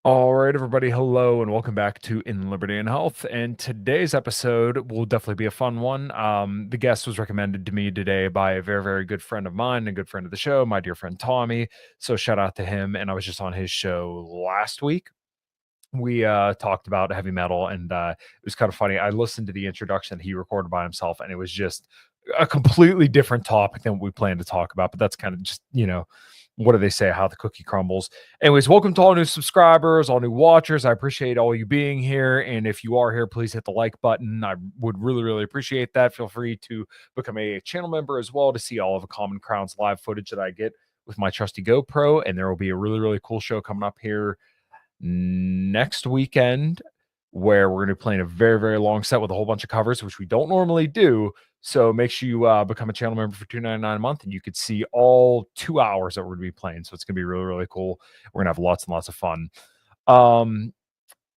All right, everybody. Hello, and welcome back to In Liberty and Health. And today's episode will definitely be a fun one. The guest was recommended to me today by a very, very good friend of mine, a good friend of the show, my dear friend Tommy. So shout out to him. And I was just on his show last week. We talked about heavy metal, and it was kind of funny. I listened to the introduction that he recorded by himself, and it was just a completely different topic than what we planned to talk about. But that's kind of just, what do they say? How the cookie crumbles. Anyways, welcome to all new subscribers, all new watchers. I appreciate all you being here. And if you are here, please hit the like button. I would really, really appreciate that. Feel free to become a channel member as well to see all of the Common Crown's live footage that I get with my trusty GoPro. And there will be a really, really cool show coming up here next weekend where we're going to be playing a very, very long set with a whole bunch of covers, which we don't normally do. So make sure you become a channel member for $2.99 a month, and you could see all 2 hours that we're going to be playing. So it's going to be really, really cool. We're going to have lots and lots of fun.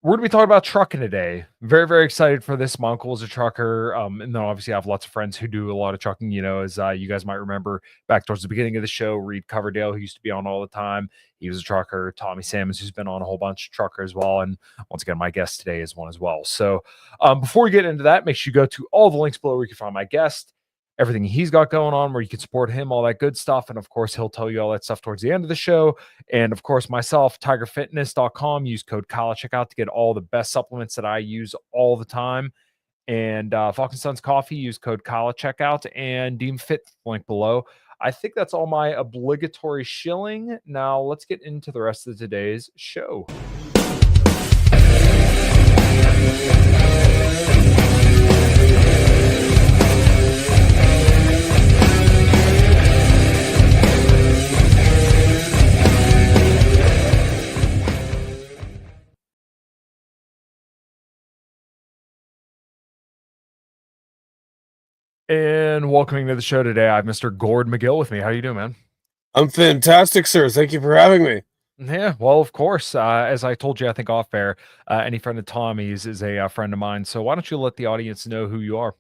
We're going to be talking about trucking today. Very, very excited for this. My uncle is a trucker. And then obviously I have lots of friends who do a lot of trucking, as you guys might remember back towards the beginning of the show, Reed Coverdale, who used to be on all the time. He was a trucker. Tommy Sammons, who's been on a whole bunch of trucker as well. And once again, my guest today is one as well. So before we get into that, make sure you go to all the links below where you can find my guest, everything he's got going on, where you can support him, all that good stuff. And of course, he'll tell you all that stuff towards the end of the show. And of course, myself, tigerfitness.com, use code Kyle at checkout to get all the best supplements that I use all the time. And Falcon Sons Coffee, use code Kyle at checkout, and Deem Fit link below. I think that's all my obligatory shilling. Now let's get into the rest of today's show. And welcoming to the show today, I have Mr. Gord Magill with me. How you doing, man? I'm fantastic, sir. Thank you for having me. Yeah, well, of course. As I told you, I think off air, any friend of Tommy's is a friend of mine. So why don't you let the audience know who you are?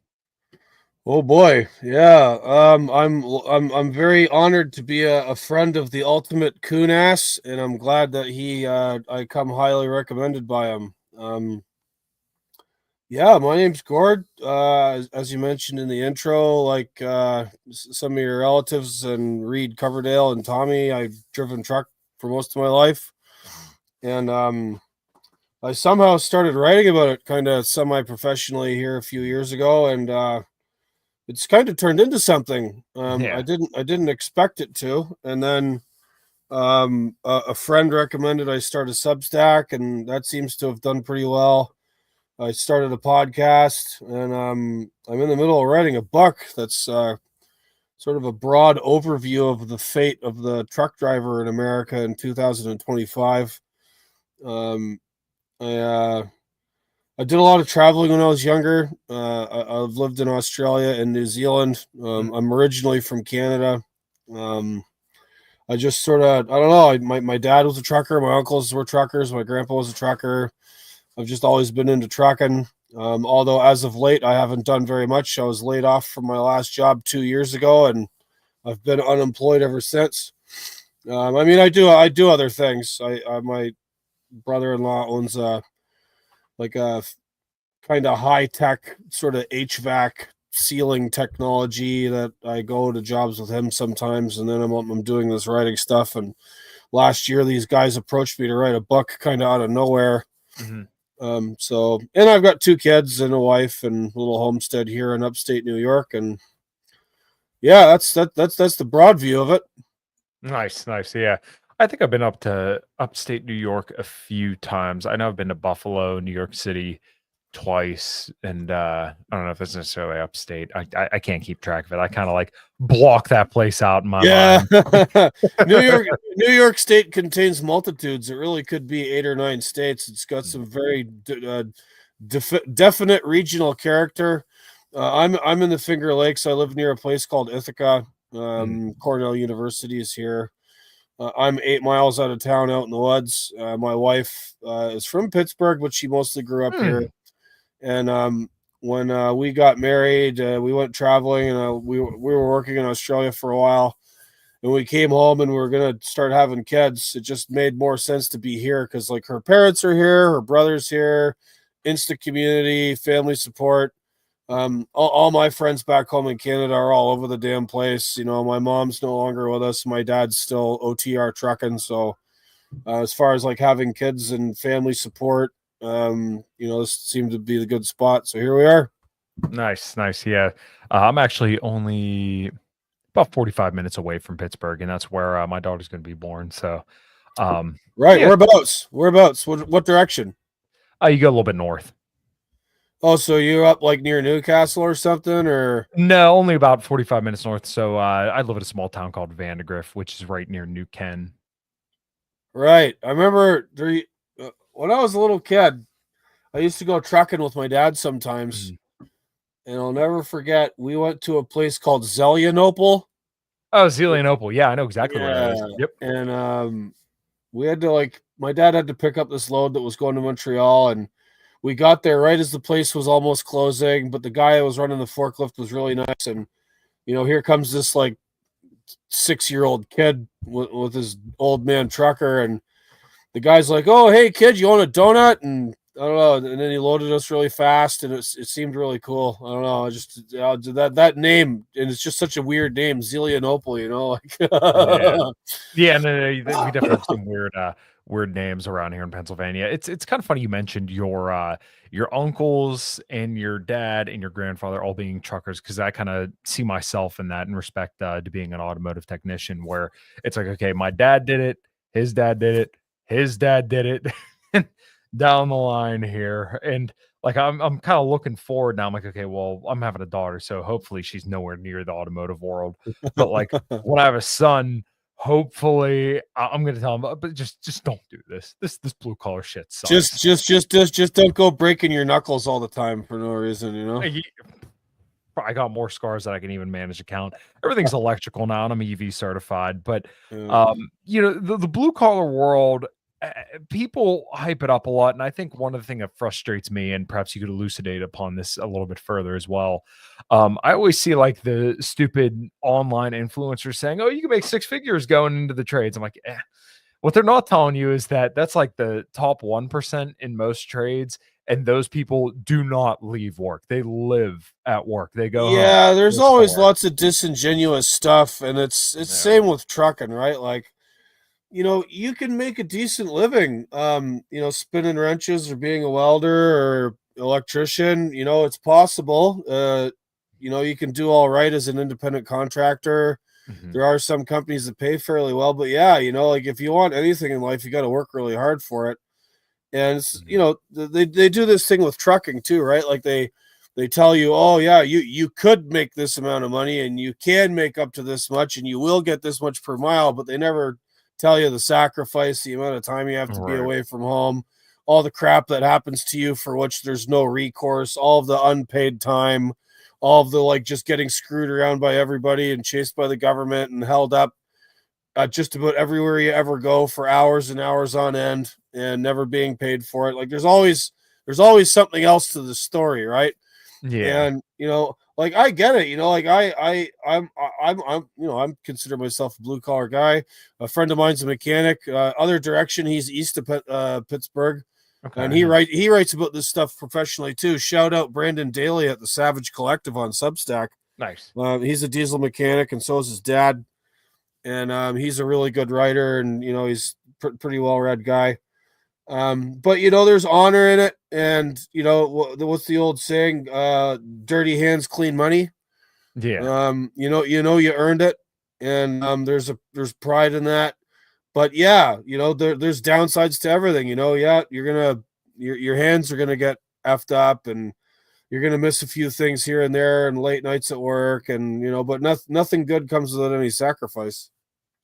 Oh boy, yeah. I'm very honored to be a friend of the ultimate coon ass, and I'm glad that I come highly recommended by him. Yeah, my name's Gord. As you mentioned in the intro, like some of your relatives and Reed Coverdale and Tommy, I've driven truck for most of my life, and I somehow started writing about it kind of semi-professionally here a few years ago, and it's kind of turned into something. Yeah. I didn't expect it to, and then a friend recommended I start a Substack, and that seems to have done pretty well. I started a podcast, and I'm in the middle of writing a book that's sort of a broad overview of the fate of the truck driver in America in 2025. Um, I I did a lot of traveling when I was younger. I've lived in Australia and New Zealand. I'm originally from Canada. Um, I just sort of, I don't know. My dad was a trucker. My uncles were truckers. My grandpa was a trucker. I've just always been into trucking. Although as of late, I haven't done very much. I was laid off from my last job 2 years ago, and I've been unemployed ever since. I mean, I do other things. My brother-in-law owns a kind of high tech sort of HVAC sealing technology that I go to jobs with him sometimes, and then I'm doing this writing stuff. And last year, these guys approached me to write a book kind of out of nowhere. Mm-hmm. So, and I've got 2 kids and a wife and a little homestead here in upstate New York, and yeah, that's the broad view of it. Nice, nice. Yeah. I think I've been up to upstate New York a few times. I know I've been to Buffalo, New York City twice, and I don't know if it's necessarily upstate. I can't keep track of it. I kind of like block that place out in my Yeah, mind. New York, New York State contains multitudes. It really could be 8 or 9 states. It's got some very definite regional character. I'm in the Finger Lakes. I live near a place called Ithaca. Cornell University is here. I'm 8 miles out of town, out in the woods. My wife is from Pittsburgh, but she mostly grew up here. And when we got married, we went traveling, and we were working in Australia for a while. and we came home and we are gonna start having kids, it just made more sense to be here because like her parents are here, her brother's here, instant community, family support. All my friends back home in Canada are all over the damn place. My mom's no longer with us. My dad's still OTR trucking. So as far as like having kids and family support, this seemed to be the good spot. So here we are. Nice, nice. Yeah. I'm actually only about 45 minutes away from Pittsburgh, and that's where my daughter's going to be born. So, Right. yeah, Whereabouts? Whereabouts? What direction? you go a little bit north. Oh, so you're up like near Newcastle or something, or No, only about 45 minutes north. So, I live in a small town called Vandergrift, which is right near New Ken. right? I remember when I was a little kid, I used to go trucking with my dad sometimes, Mhm. and I'll never forget. We went to a place called Zelienople. Oh, Zelienople. Yeah, I know exactly where that Yeah, is. Yep. and we had to like my dad had to pick up this load that was going to Montreal, and we got there right as the place was almost closing. But the guy that was running the forklift was really nice, and here comes this like 6-year-old kid with his old man trucker, and the guy's like, "Oh, hey kid, you want a donut?" And I don't know, and then he loaded us really fast, and it seemed really cool. I don't know, I just that name, and it's just such a weird name, Zelienople, Yeah. like. Yeah, no, we definitely have some weird names around here in Pennsylvania. It's kind of funny you mentioned your uncles and your dad and your grandfather all being truckers because I kind of see myself in that in respect to being an automotive technician, where it's like, okay, my dad did it, his dad did it, his dad did it, and down the line here, and like I'm kind of looking forward now. I'm like, okay, well, I'm having a daughter, so hopefully she's nowhere near the automotive world, but like when I have a son, hopefully I'm gonna tell him, but just don't do this. This blue collar shit just sucks. just don't go breaking your knuckles all the time for no reason. I I got more scars that I can even manage to count. Everything's electrical now, and I'm EV certified. But Yeah. the blue collar world, people hype it up a lot, and I think one of the things that frustrates me, and perhaps you could elucidate upon this a little bit further as well. I always see like the stupid online influencers saying, "Oh, you can make six figures going into the trades." I'm like, eh. What they're not telling you is that that's like the top 1% in most trades, and those people do not leave work. They live at work. They go home, Yeah, there's go always somewhere. lots of disingenuous stuff, and it's Yeah. same with trucking, right? Like, you can make a decent living, spinning wrenches or being a welder or electrician. It's possible. You can do all right as an independent contractor. Mhm. There are some companies that pay fairly well, but yeah, like if you want anything in life, you got to work really hard for it. And Mhm. they do this thing with trucking too, right? Like they tell you, oh yeah, you could make this amount of money and you can make up to this much and you will get this much per mile, but they never tell you the sacrifice, the amount of time you have to be Right. away from home, all the crap that happens to you for which there's no recourse, all of the unpaid time, all of the like just getting screwed around by everybody and chased by the government and held up just about everywhere you ever go for hours and hours on end and never being paid for it. Like there's always something else to the story, right? Yeah. And like I get it, like I'm consider myself a blue collar guy. A friend of mine's a mechanic. Other direction, he's east of Pittsburgh, and Okay. he writes about this stuff professionally too. Shout out Brandon Daly at the Savage Collective on Substack. Nice. He's a diesel mechanic, and so is his dad, and he's a really good writer, and he's pretty well read guy. But there's honor in it, and what's the old saying? Dirty hands, clean money. Yeah. You earned it, and there's pride in that. But yeah, there's downsides to everything. Yeah, your hands are gonna get effed up, and you're gonna miss a few things here and there, and late nights at work, and but nothing good comes without any sacrifice.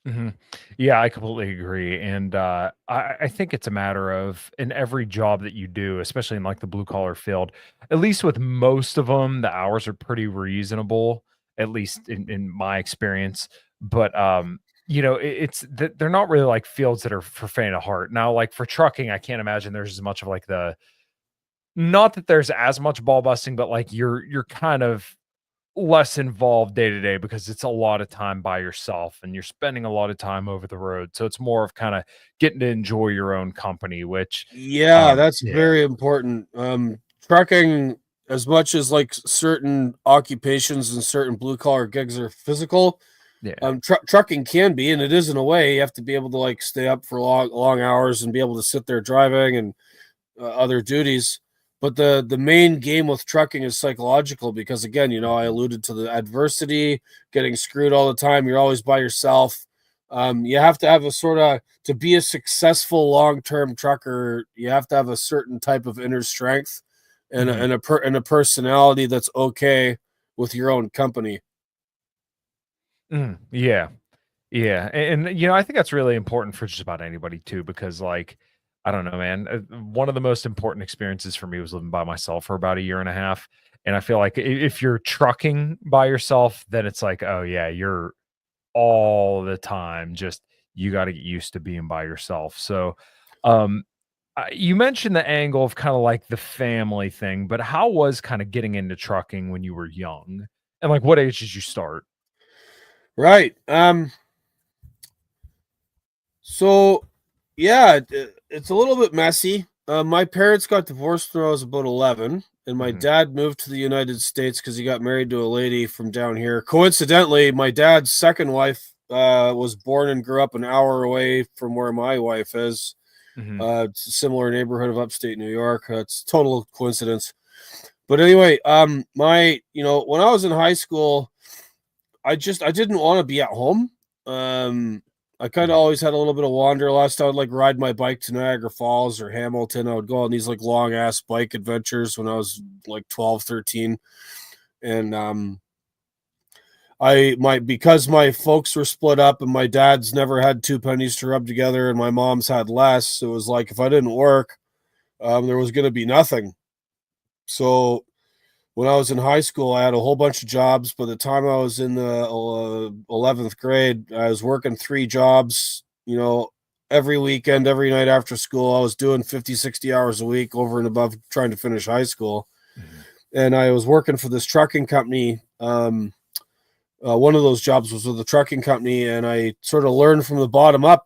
Mhm. Yeah, I completely agree, and, I think it's a matter of in every job that you do, especially in, like, the blue collar field, at least with most of them, the hours are pretty reasonable, at least in my experience, but, it's they're not really, like, fields that are for faint of heart. Now, like, for trucking, I can't imagine there's as much of, like, the not that there's as much ball busting, but, like, you're kind of less involved day to day because it's a lot of time by yourself and you're spending a lot of time over the road. So it's more of kind of getting to enjoy your own company, which, Yeah, that's yeah, very important. Trucking, as much as like certain occupations and certain blue collar gigs are physical, yeah, trucking can be, and it is in a way. You have to be able to like stay up for long hours and be able to sit there driving and other duties. But the main game with trucking is psychological because again, I mhm, alluded to the adversity, getting screwed all the time. You're always by yourself. You have to have a sort of to be a successful long-term trucker. You have to have a certain type of inner strength and mhm, and a personality that's okay with your own company. yeah. Yeah, and I think that's really important for just about anybody too, because like, I don't know, man. One of the most important experiences for me was living by myself for about a year and a half, and I feel like if you're trucking by yourself, then it's like, oh yeah, you're all the time. Just you got to get used to being by yourself. So, um, you mentioned the angle of kind of like the family thing, but how was kind of getting into trucking when you were young, and like what age did you start? Right. So, yeah, it's a little bit messy. My parents got divorced when I was about 11, and my Hmm. dad moved to the United States because he got married to a lady from down here. Coincidentally, my dad's second wife was born and grew up an hour away from where my wife is. Hmm. It's a similar neighborhood of upstate New York. It's total coincidence. But anyway, when I was in high school, I didn't want to be at home. Um, I kind of always had a little bit of wanderlust. I would like ride my bike to Niagara Falls or Hamilton. I would go on these like long ass bike adventures when I was like 12, 13. And I my because my folks were split up and my dad's never had two pennies to rub together and my mom's had less. It was like if I didn't work, there was going to be nothing. So when I was in high school, I had a whole bunch of jobs. By the time I was in the 11th grade, I was working three jobs, every weekend, every night after school. I was doing 50, 60 hours a week over and above trying to finish high school. Hmm. And I was working for this trucking company. One of those jobs was with a trucking company, and I sort of learned from the bottom up.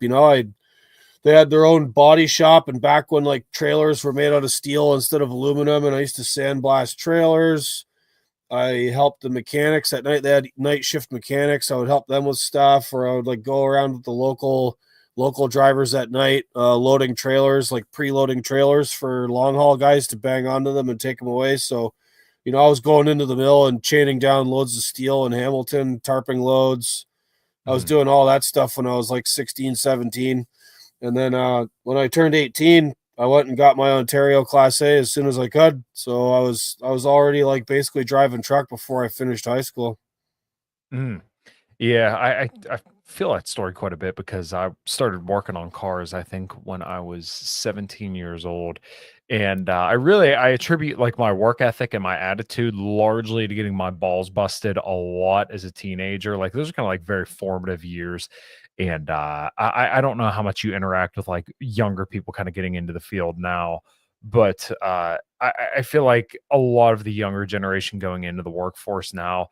They had their own body shop, and back when like trailers were made out of steel instead of aluminum, and I used to sandblast trailers. I helped the mechanics at night. They had night shift mechanics. I would help them with stuff, or I would like go around with the local drivers at night, loading trailers, like preloading trailers for long haul guys to bang onto them and take them away. So, I was going into the mill and chaining down loads of steel in Hamilton, tarping loads. I was Hmm. doing all that stuff when I was like 16, 17. And then when I turned 18, I went and got my Ontario Class A as soon as I could. So I was already like basically driving truck before I finished high school. Mm. Yeah, I feel that story quite a bit because I started working on cars, I think, when I was 17 years old. And I attribute like my work ethic and my attitude largely to getting my balls busted a lot as a teenager. Like those are kind of like very formative years. And I don't know how much you interact with like younger people kind of getting into the field now, but I feel like a lot of the younger generation going into the workforce now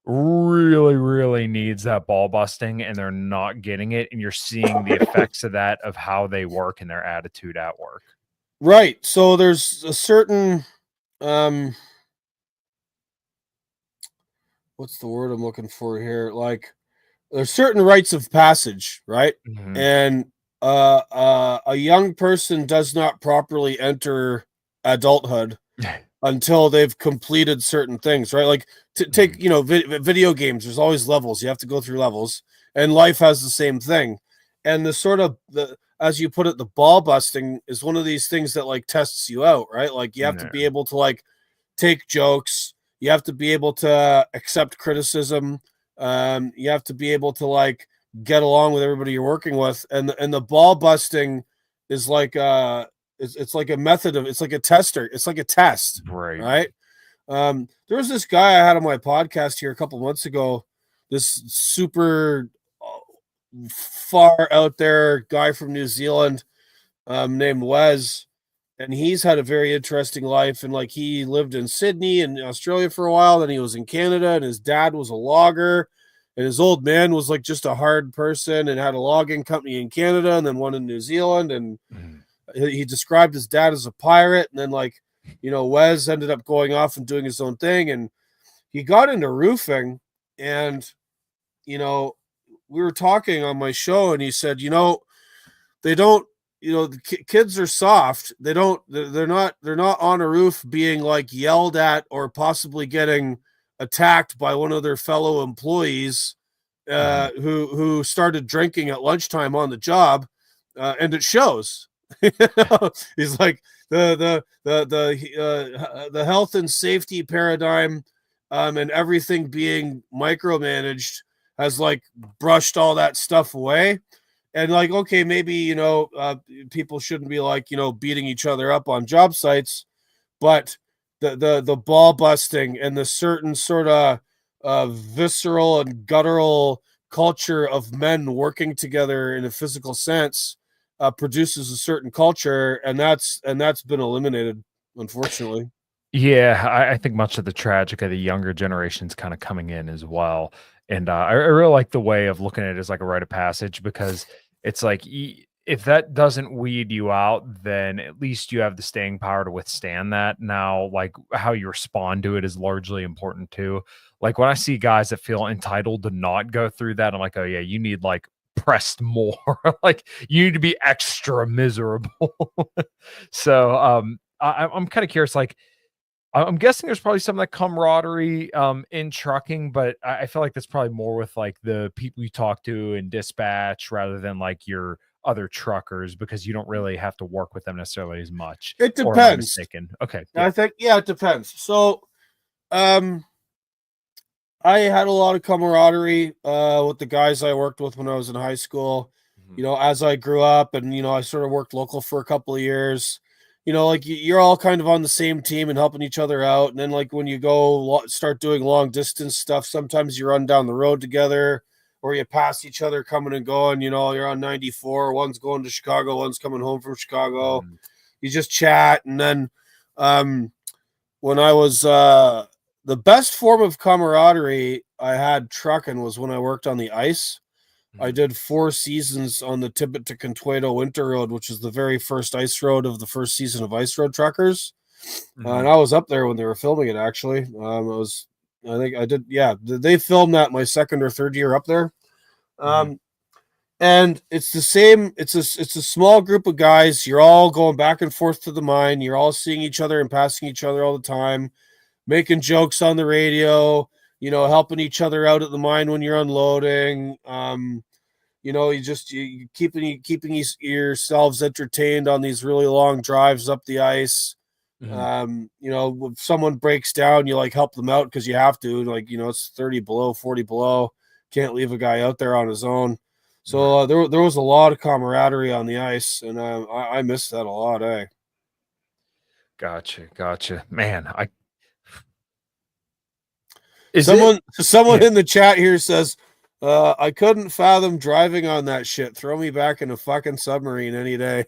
really, really needs that ball busting, and they're not getting it, and you're seeing the effects of that of how they work and their attitude at work. Right. So there's a certain um what's the word I'm looking for here? Like there's certain rites of passage, right? Mhm. And a young person does not properly enter adulthood until they've completed certain things, right? Like to take, Mhm. video games, there's always levels. You have to go through levels, and life has the same thing. And the sort of the as you put it, the ball busting is one of these things that like tests you out, right? Like you have to Yeah. be able to like take jokes, you have to be able to accept criticism, you have to be able to like get along with everybody you're working with, and the ball busting is like it's like a method of it's like a tester, it's like a test, Right. right? There was this guy I had on my podcast here a couple months ago, this super far out there guy from New Zealand, named Wes. and he's had a very interesting life. And like he lived in Sydney and Australia for a while, then he was in Canada, and his dad was a logger, and his old man was like just a hard person and had a logging company in Canada and then one in New Zealand. And he described his dad as a pirate. And then like, Wes ended up going off and doing his own thing, and he got into roofing. And we were talking on my show, and he said, they don't, the kids are soft. They're not on a roof being like yelled at or possibly getting attacked by one of their fellow employees who started drinking at lunchtime on the job, and it shows. He's like the health and safety paradigm, and everything being micromanaged has like brushed all that stuff away. And like, okay, maybe, people shouldn't be like, beating each other up on job sites, but the ball busting and the certain sort of visceral and guttural culture of men working together in a physical sense produces a certain culture, and that's been eliminated, unfortunately. Yeah, I think much of the tragic of the younger generations kind of coming in as well. And I really like the way of looking at it as like a rite of passage, because it's like if that doesn't weed you out, then at least you have the staying power to withstand that. Now, like how you respond to it is largely important too. Like when I see guys that feel entitled to not go through that, I'm like, oh yeah, you need like pressed more. Like you need to be extra miserable. So I'm kind of curious, like I'm guessing there's probably some of that camaraderie in trucking, but I feel like that's probably more with like the people you talk to in dispatch rather than like your other truckers, because you don't really have to work with them necessarily as much. It Or am I depends. mistaken? Okay. I think, it depends. So, I had a lot of camaraderie with the guys I worked with when I was in high school. As I grew up, and I sort of worked local for a couple of years. Like you're all kind of on the same team and helping each other out. And then like when you go start doing long distance stuff, sometimes you run down the road together, or you pass each other coming and going. You're on 94, one's going to Chicago, one's coming home from Chicago. You just chat. And then when I was the best form of camaraderie I had trucking was when I worked on the ice. I did 4 seasons on the Tibbet to Contueto Winter Road, which is the very first ice road of the first season of Ice Road Truckers. And I was up there when they were filming it, actually. I think I did, yeah. They filmed that my second or third year up there. And it's the same, it's a small group of guys. You're all going back and forth to the mine. You're all seeing each other and passing each other all the time, making jokes on the radio, helping each other out at the mine when you're unloading. You keeping yourselves entertained on these really long drives up the ice. If someone breaks down, you like help them out because you have to. Like, it's 30 below, 40 below. Can't leave a guy out there on his own. So there was a lot of camaraderie on the ice, and I miss that a lot. Gotcha. Man, someone in the chat here says, I couldn't fathom driving on that shit. Throw me back in a fucking submarine any day.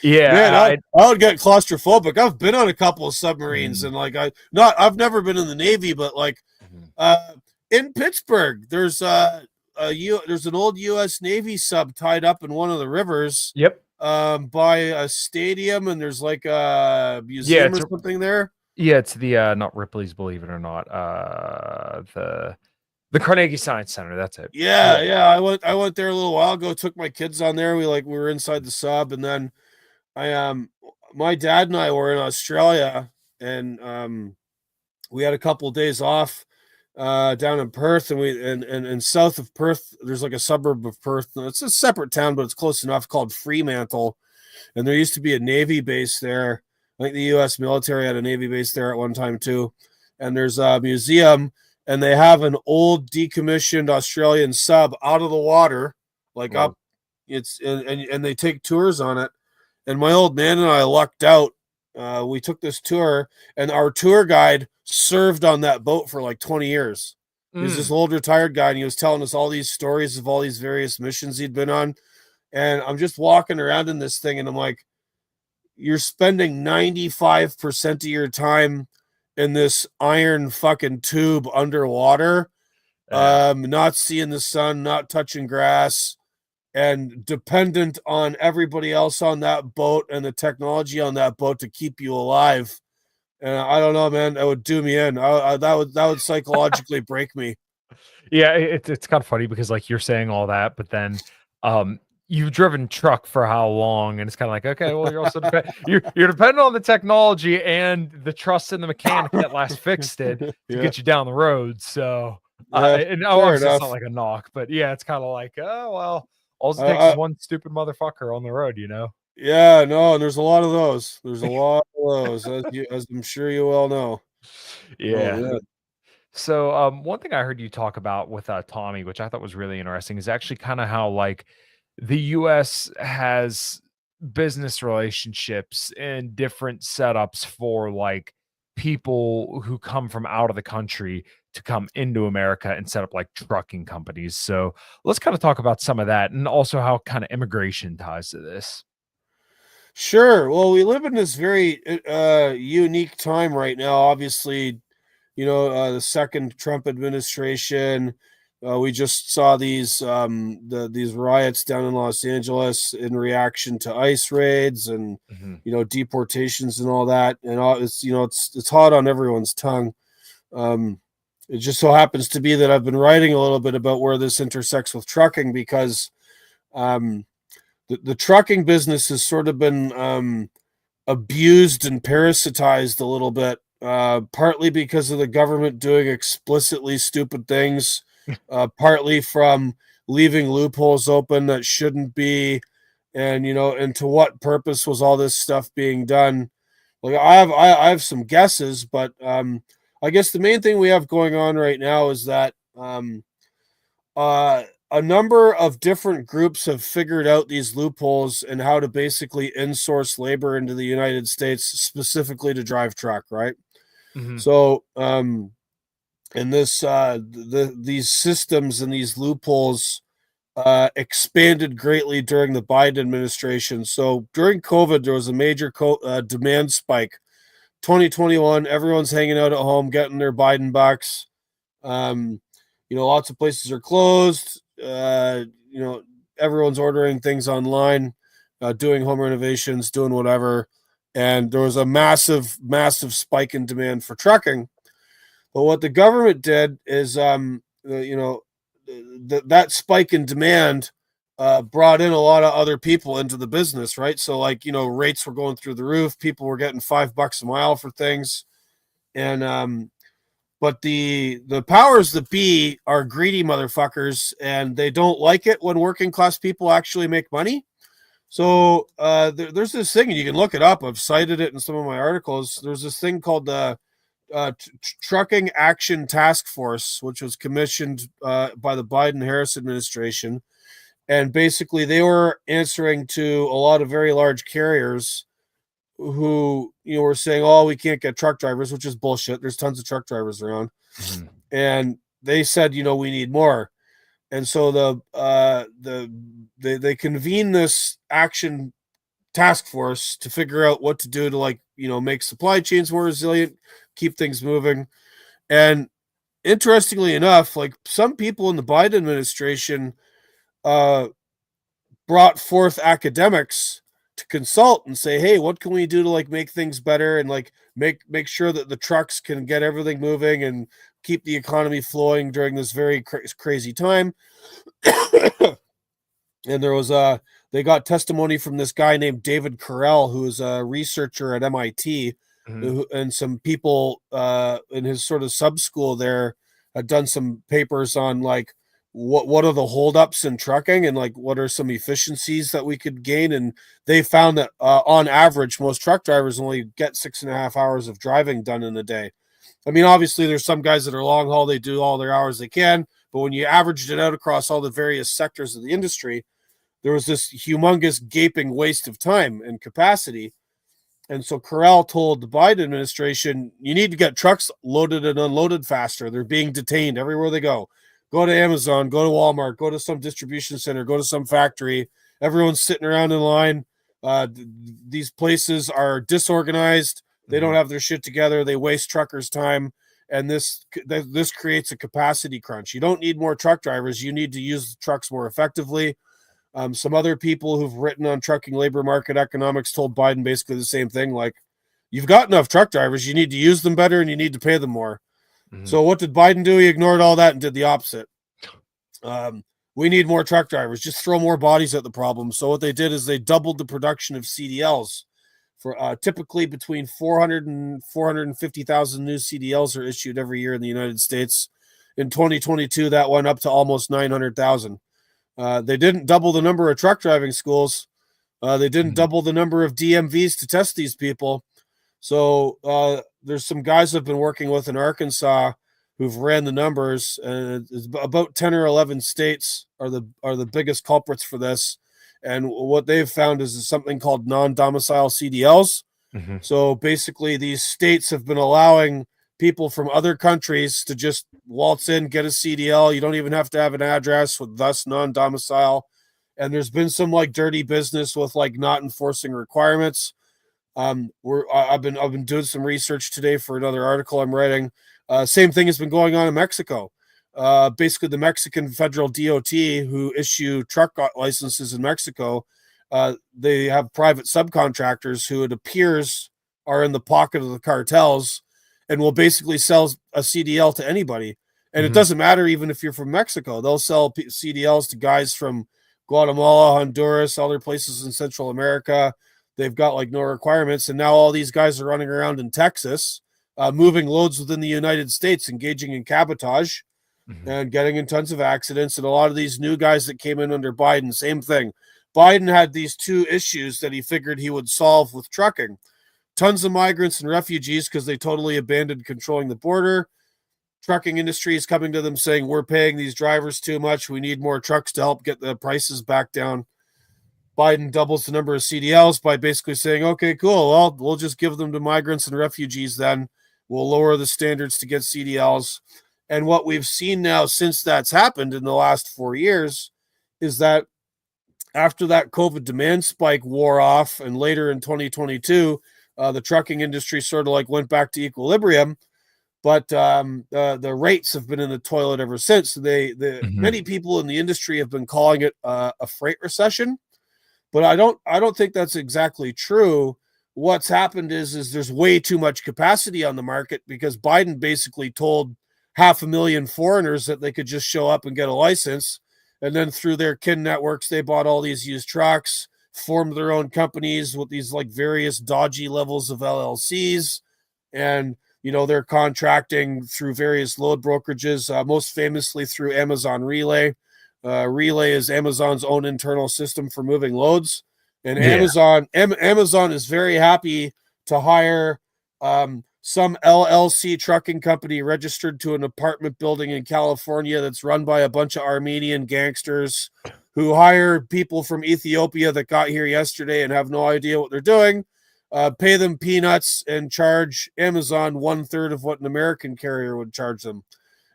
Yeah, man, I would get claustrophobic. I've been on a couple of submarines, and like I've never been in the Navy, but like in Pittsburgh, there's an old U.S. Navy sub tied up in one of the rivers. Yep. By a stadium, and there's like a museum or something there. Yeah, it's the not Ripley's, believe it or not, the Carnegie Science Center. That's it. Yeah. I went there a little while ago. Took my kids on there. We were inside the sub, and then my dad and I were in Australia, and we had a couple of days off down in Perth, and south of Perth, there's like a suburb of Perth. It's a separate town, but it's close enough, called Fremantle. And there used to be a Navy base there. I think the U.S. military had a Navy base there at one time too. And there's a museum, and they have an old decommissioned Australian sub out of the water, like up. It's and they take tours on it. And my old man and I lucked out. We took this tour, and our tour guide served on that boat for like 20 years. He was this old retired guy, and he was telling us all these stories of all these various missions he'd been on. And I'm just walking around in this thing, and I'm like, you're spending 95% of your time in this iron fucking tube underwater, not seeing the sun, not touching grass, and dependent on everybody else on that boat and the technology on that boat to keep you alive. And I don't know, man, that would do me in. That would psychologically break me. Yeah, it's kind of funny because like you're saying all that, but then you've driven truck for how long? And it's kind of like, okay, well, you're also you're dependent on the technology and the trust in the mechanic that last fixed it to Yeah, get you down the road. So yeah, and fair obviously it's not enough. like a knock, but yeah, it's kind of like, oh well, all it takes is I, one stupid motherfucker on the road, you know? yeah, no, and there's a lot of those. There's a lot of those, as I'm sure you all know. Oh Yeah. man. So, one thing I heard you talk about with Tommy, which I thought was really interesting, is actually kind of how like the U.S. has business relationships and different setups for like people who come from out of the country to come into America and set up like trucking companies. So let's kind of talk about some of that and also how kind of immigration ties to this. Sure. Well, we live in this very unique time right now. Obviously, the second Trump administration. We just saw these riots down in Los Angeles in reaction to ICE raids and Mhm. deportations and all that. And it's it's hot on everyone's tongue. Um, it just so happens to be that I've been writing a little bit about where this intersects with trucking because um, the trucking business has sort of been abused and parasitized a little bit, partly because of the government doing explicitly stupid things, partly from leaving loopholes open that shouldn't be, and and to what purpose was all this stuff being done? Like I have some guesses, but I guess the main thing we have going on right now is that a number of different groups have figured out these loopholes and how to basically insource labor into the United States, specifically to drive truck, right? Mhm. So, and these systems and these loopholes expanded greatly during the Biden administration. So during COVID, there was a major demand spike. 2021, everyone's hanging out at home, getting their Biden bucks. Um, lots of places are closed. Everyone's ordering things online, doing home renovations, doing whatever. And there was a massive, massive spike in demand for trucking. But what the government did is, that spike in demand brought in a lot of other people into the business, right? So, like, rates were going through the roof. People were getting $5 a mile for things. And but the powers that be are greedy motherfuckers, and they don't like it when working class people actually make money. So there's this thing, and you can look it up. I've cited it in some of my articles. There's this thing called the Trucking Action Task Force, which was commissioned by the Biden-Harris administration, and basically they were answering to a lot of very large carriers who were saying, "Oh, we can't get truck drivers," which is bullshit. There's tons of truck drivers around, Mhm. and they said, we need more. And so they convened this action task force to figure out what to do to, like, make supply chains more resilient, keep things moving. And interestingly enough, like, some people in the Biden administration uh, brought forth academics to consult and say, hey, what can we do to, like, make things better and, like, make sure that the trucks can get everything moving and keep the economy flowing during this very crazy time. And there was they got testimony from this guy named David Carell, who is a researcher at MIT, Mhm. and some people in his sort of sub school there had done some papers on, like, what are the holdups in trucking and, like, what are some efficiencies that we could gain. And they found that on average, most truck drivers only get 6.5 hours of driving done in a day. I mean, obviously, there's some guys that are long haul, they do all their hours they can, but when you averaged it out across all the various sectors of the industry, there was this humongous gaping waste of time and capacity. And so Corral told the Biden administration, you need to get trucks loaded and unloaded faster. They're being detained everywhere they go. Go to Amazon, go to Walmart, go to some distribution center, go to some factory. Everyone's sitting around in line. These places are disorganized. They don't have their shit together. They waste truckers' time, and this creates a capacity crunch. You don't need more truck drivers. You need to use the trucks more effectively. Some other people who've written on trucking labor market economics told Biden basically the same thing. Like, you've got enough truck drivers. You need to use them better, and you need to pay them more. So what did Biden do? He ignored all that and did the opposite. We need more truck drivers. Just throw more bodies at the problem. So what they did is they doubled the production of CDLs. For typically between 400 and 450,000 new CDLs are issued every year in the United States. In 2022, that went up to almost 900,000. They didn't double the number of truck driving schools. They didn't double the number of DMVs to test these people. So there's some guys I've been working with in Arkansas who've ran the numbers, and about 10 or 11 states are the biggest culprits for this. And what they've found is something called non-domicile CDLs. So basically, these states have been allowing people from other countries to just waltz in, get a CDL. You don't even have to have an address, with thus non-domicile. And there's been some like dirty business with like not enforcing requirements. I've been doing some research today for another article I'm writing. Same thing has been going on in Mexico. Basically, the Mexican federal DOT, who issue truck licenses in Mexico, they have private subcontractors who it appears are in the pocket of the cartels and will basically sell a CDL to anybody. And it doesn't matter even if you're from Mexico. They'll sell CDLs to guys from Guatemala, Honduras, other places in Central America. They've got like no requirements. And now all these guys are running around in Texas, moving loads within the United States, engaging in cabotage and getting in tons of accidents. And a lot of these new guys that came in under Biden, same thing. Biden had these two issues that he figured he would solve with trucking. Tons of migrants and refugees because they totally abandoned controlling the border. Trucking industry is coming to them saying, we're paying these drivers too much. We need more trucks to help get the prices back down. Biden doubles the number of CDLs by basically saying, okay, cool. Well, we'll just give them to migrants and refugees then. We'll lower the standards to get CDLs. And what we've seen now since that's happened in the last 4 years is that after that COVID demand spike wore off and later in 2022, the trucking industry sort of like went back to equilibrium. But the rates have been in the toilet ever since. Many people in the industry have been calling it a freight recession, but I don't think that's exactly true. What's happened is there's way too much capacity on the market because Biden basically told 500,000 foreigners that they could just show up and get a license, and then through their kin networks they bought all these used trucks, formed their own companies with these like various dodgy levels of LLCs, and they're contracting through various load brokerages, most famously through Amazon Relay. Relay is Amazon's own internal system for moving loads. And Amazon is very happy to hire some LLC trucking company registered to an apartment building in California that's run by a bunch of Armenian gangsters who hire people from Ethiopia that got here yesterday and have no idea what they're doing. Pay them peanuts and charge Amazon 1/3 of what an American carrier would charge them.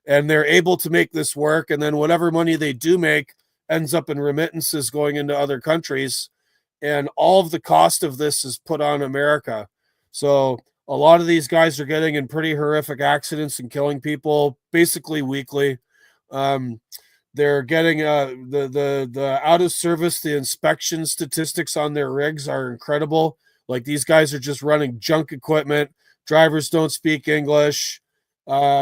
And they're able to make this work. And then whatever money they do make ends up in remittances going into other countries. And all of the cost of this is put on America. So a lot of these guys are getting in pretty horrific accidents and killing people basically weekly. They're getting the out of service, the inspection statistics on their rigs are incredible. Like, these guys are just running junk equipment. Drivers don't speak English,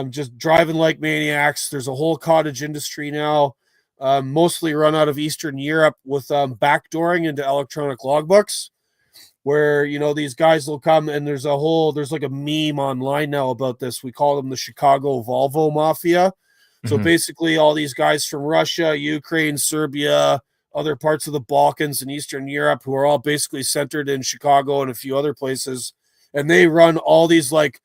just driving like maniacs. There's a whole cottage industry now, mostly run out of Eastern Europe, with backdooring into electronic logbooks, where, these guys will come, and there's like a meme online now about this. We call them the Chicago Volvo Mafia. So basically all these guys from Russia, Ukraine, Serbia, other parts of the Balkans and Eastern Europe, who are all basically centered in Chicago and a few other places. And they run all these like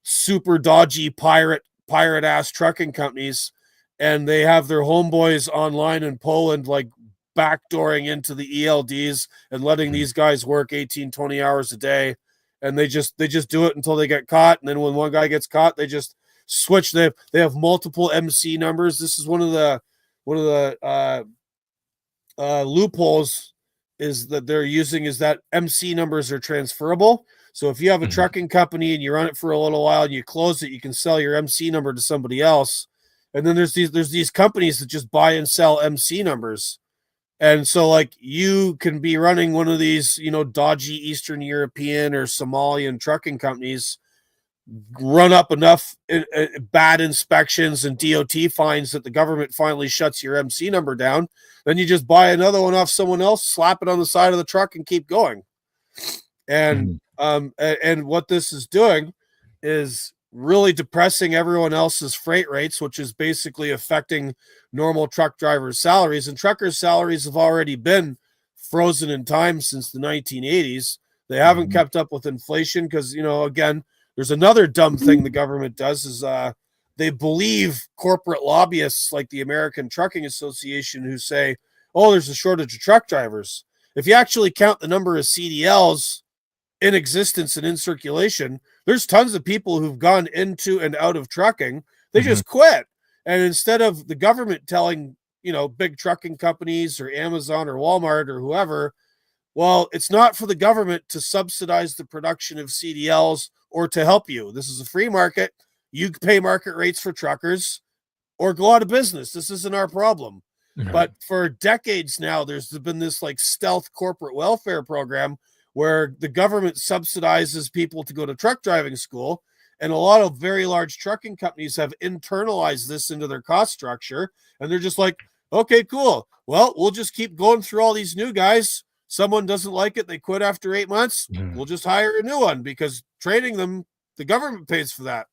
super dodgy pirate ass trucking companies. And they have their homeboys online in Poland, like backdooring into the ELDs and letting these guys work 18, 20 hours a day. And they just do it until they get caught. And then when one guy gets caught, they just switch. They have multiple MC numbers. This is one of the loopholes is that they're using is that MC numbers are transferable. So if you have a Mhm. trucking company and you run it for a little while and you close it, you can sell your MC number to somebody else. And then there's these companies that just buy and sell MC numbers. And so like you can be running one of these, dodgy Eastern European or Somalian trucking companies, run up enough bad inspections and DOT fines that the government finally shuts your MC number down. Then you just buy another one off someone else, slap it on the side of the truck, and keep going. And Mhm. and what this is doing is really depressing everyone else's freight rates, which is basically affecting normal truck drivers' salaries. And truckers' salaries have already been frozen in time since the 1980s. They haven't Mhm. kept up with inflation because, again, there's another dumb thing the government does is they believe corporate lobbyists like the American Trucking Association who say, oh, there's a shortage of truck drivers. If you actually count the number of CDLs in existence and in circulation, there's tons of people who've gone into and out of trucking. They Mhm. just quit. And instead of the government telling, big trucking companies or Amazon or Walmart or whoever, well, it's not for the government to subsidize the production of CDLs or to help you. This is a free market. You pay market rates for truckers or go out of business. This isn't our problem. But Mhm. for decades now, there's been this like stealth corporate welfare program where the government subsidizes people to go to truck driving school. And a lot of very large trucking companies have internalized this into their cost structure. And they're just like, okay, cool. Well, we'll just keep going through all these new guys. Someone doesn't like it, they quit after 8 months. Mhm. We'll just hire a new one because training them, the government pays for that.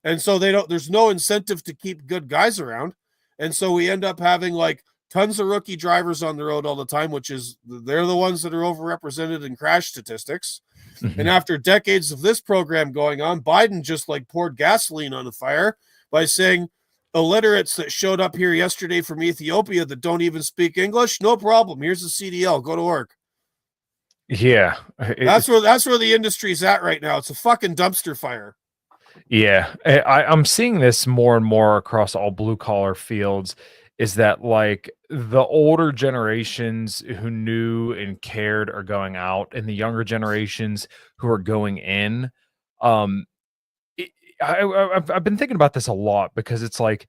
And so there's no incentive to keep good guys around. And so we end up having like tons of rookie drivers on the road all the time, which is they're the ones that are overrepresented in crash statistics. And Mhm. after decades of this program going on, Biden just like poured gasoline on the fire by saying illiterates that showed up here yesterday from Ethiopia that don't even speak English, no problem. Here's the CDL, go to work. Yeah. That's where the industry's at right now. It's a fucking dumpster fire. Yeah, I'm seeing this more and more across all blue collar fields is that like the older generations who knew and cared are going out and the younger generations who are going in. Um, it, I've been thinking about this a lot because it's like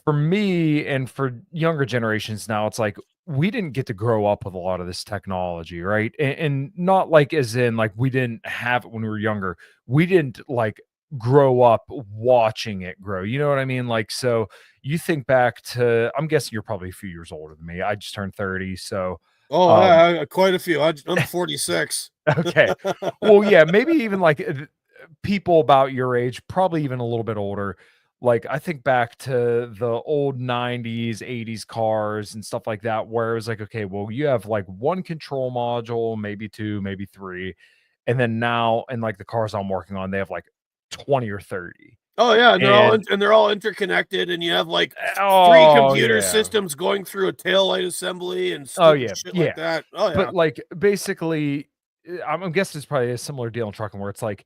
for me and for younger generations now, it's like we didn't get to grow up with a lot of this technology, right? And not like as in like we didn't have it when we were younger. We didn't like grow up watching it grow. You know what I mean? Like, so you think back to, I'm guessing you're probably a few years older than me. I just turned 30. So, Oh, um, quite a few. I'm 46. okay. Well, yeah, maybe even like people about your age, probably even a little bit older. Like I think back to the old 90s, 80s cars and stuff like that, where it was like, okay, well, you have like one control module, maybe two, maybe three. And then now, in like the cars I'm working on, they have like 20 or 30. Oh yeah, and And they're all interconnected, and you have like three oh, computer yeah. systems going through a taillight assembly and Oh, stupid yeah. shit like Yeah. that. Oh yeah. But like basically, I'm guessing it's probably a similar deal in trucking where it's like,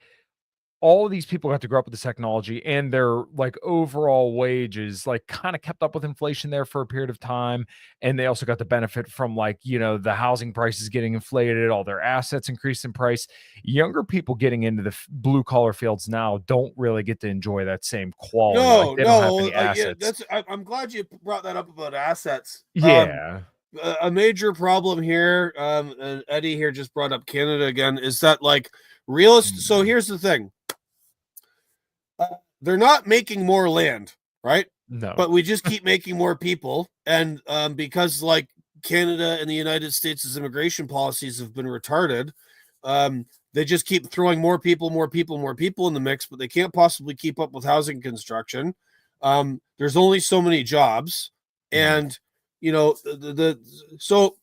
all of these people have to grow up with this technology and their like overall wages like kind of kept up with inflation there for a period of time, and they also got the benefit from like the housing prices getting inflated, all their assets increased in price. Younger people getting into the blue collar fields now don't really get to enjoy that same quality, like No, they don't have no, any yeah, assets. I'm glad you brought that up about assets. Yeah. A major problem here, and Eddie here just brought up Canada again, is that like so Mm. here's the thing. They're not making more land, right? No. But we just keep making more people, and because like Canada and the United States' immigration policies have been retarded, they just keep throwing more people, more people, more people in the mix, but they can't possibly keep up with housing construction. There's only so many jobs, Mhm. and the so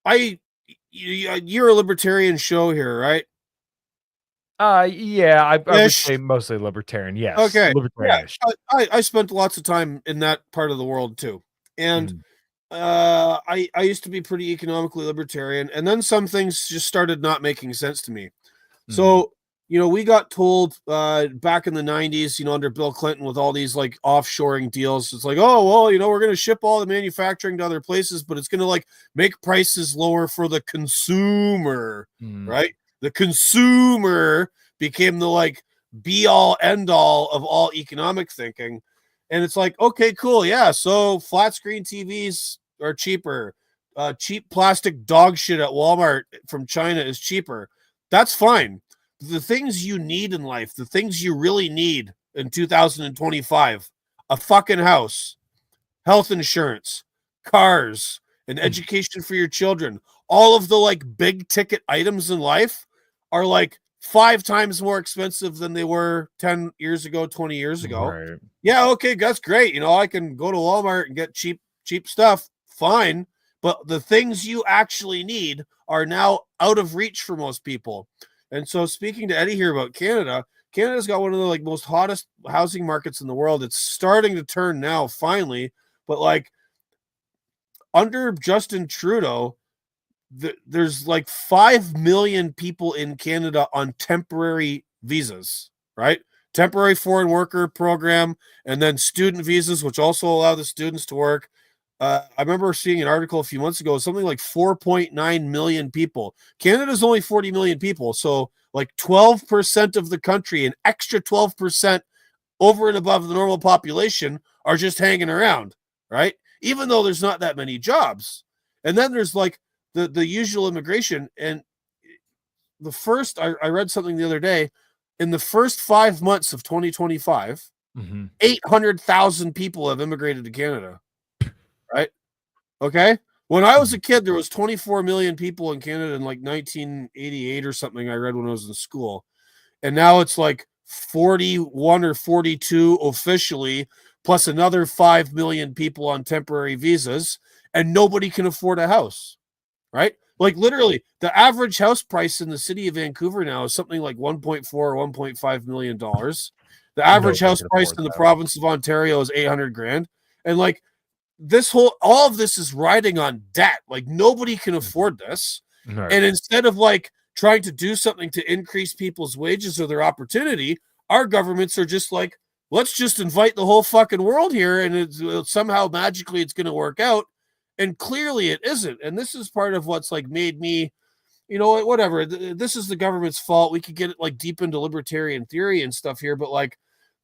I you're a libertarian show here, right? Yeah, I would Ish. say mostly libertarian. Yes, Okay. Yeah. libertarianish. I spent lots of time in that part of the world too. And Mhm. I used to be pretty economically libertarian, and then some things just started not making sense to me. Mhm. So we got told back in the 90s, under Bill Clinton with all these like offshoring deals. It's like, oh, well, we're going to ship all the manufacturing to other places, but it's going to like make prices lower for the consumer, right? The consumer became the like be all end all of all economic thinking. And it's like, okay, cool. Yeah. So flat screen TVs are cheaper. Cheap plastic dog shit at Walmart from China is cheaper. That's fine. The things you need in life, the things you really need in 2025, a fucking house, health insurance, cars, and education for your children. All of the like big ticket items in life are like 5 times more expensive than they were 10 years ago, 20 years ago. Right. Yeah, okay, that's great. I can go to Walmart and get cheap stuff. Fine. But the things you actually need are now out of reach for most people. And so speaking to Eddie here about Canada, Canada's got one of the like most hottest housing markets in the world. It's starting to turn now finally, but like under Justin Trudeau, there's like 5 million people in Canada on temporary visas, right? Temporary foreign worker program, and then student visas, which also allow the students to work. I remember seeing an article a few months ago, something like 4.9 million people. Canada's only 40 million people. So like 12% of the country, an extra 12% over and above the normal population are just hanging around, right? Even though there's not that many jobs. And then there's like the usual immigration. And the first, I read something the other day, in the first 5 months of 2025, 800,000 people have immigrated to Canada. Right? Okay. When I was a kid, there was 24 million people in Canada in like 1988 or something. I read when I was in school, and now it's like 41 or 42 officially, plus another 5 million people on temporary visas, and nobody can afford a house. Right? Like literally, the average house price in the city of Vancouver now is something like 1.4 or 1.5 million dollars. The average house price in the province of Ontario is 800 grand, and like. All of this is riding on debt. Like nobody can afford this. Right. And instead of like trying to do something to increase people's wages or their opportunity, our governments are just like, let's just invite the whole fucking world here. And somehow magically it's going to work out. And clearly it isn't. And this is part of what's like made me, whatever. This is the government's fault. We could get it like deep into libertarian theory and stuff here, but like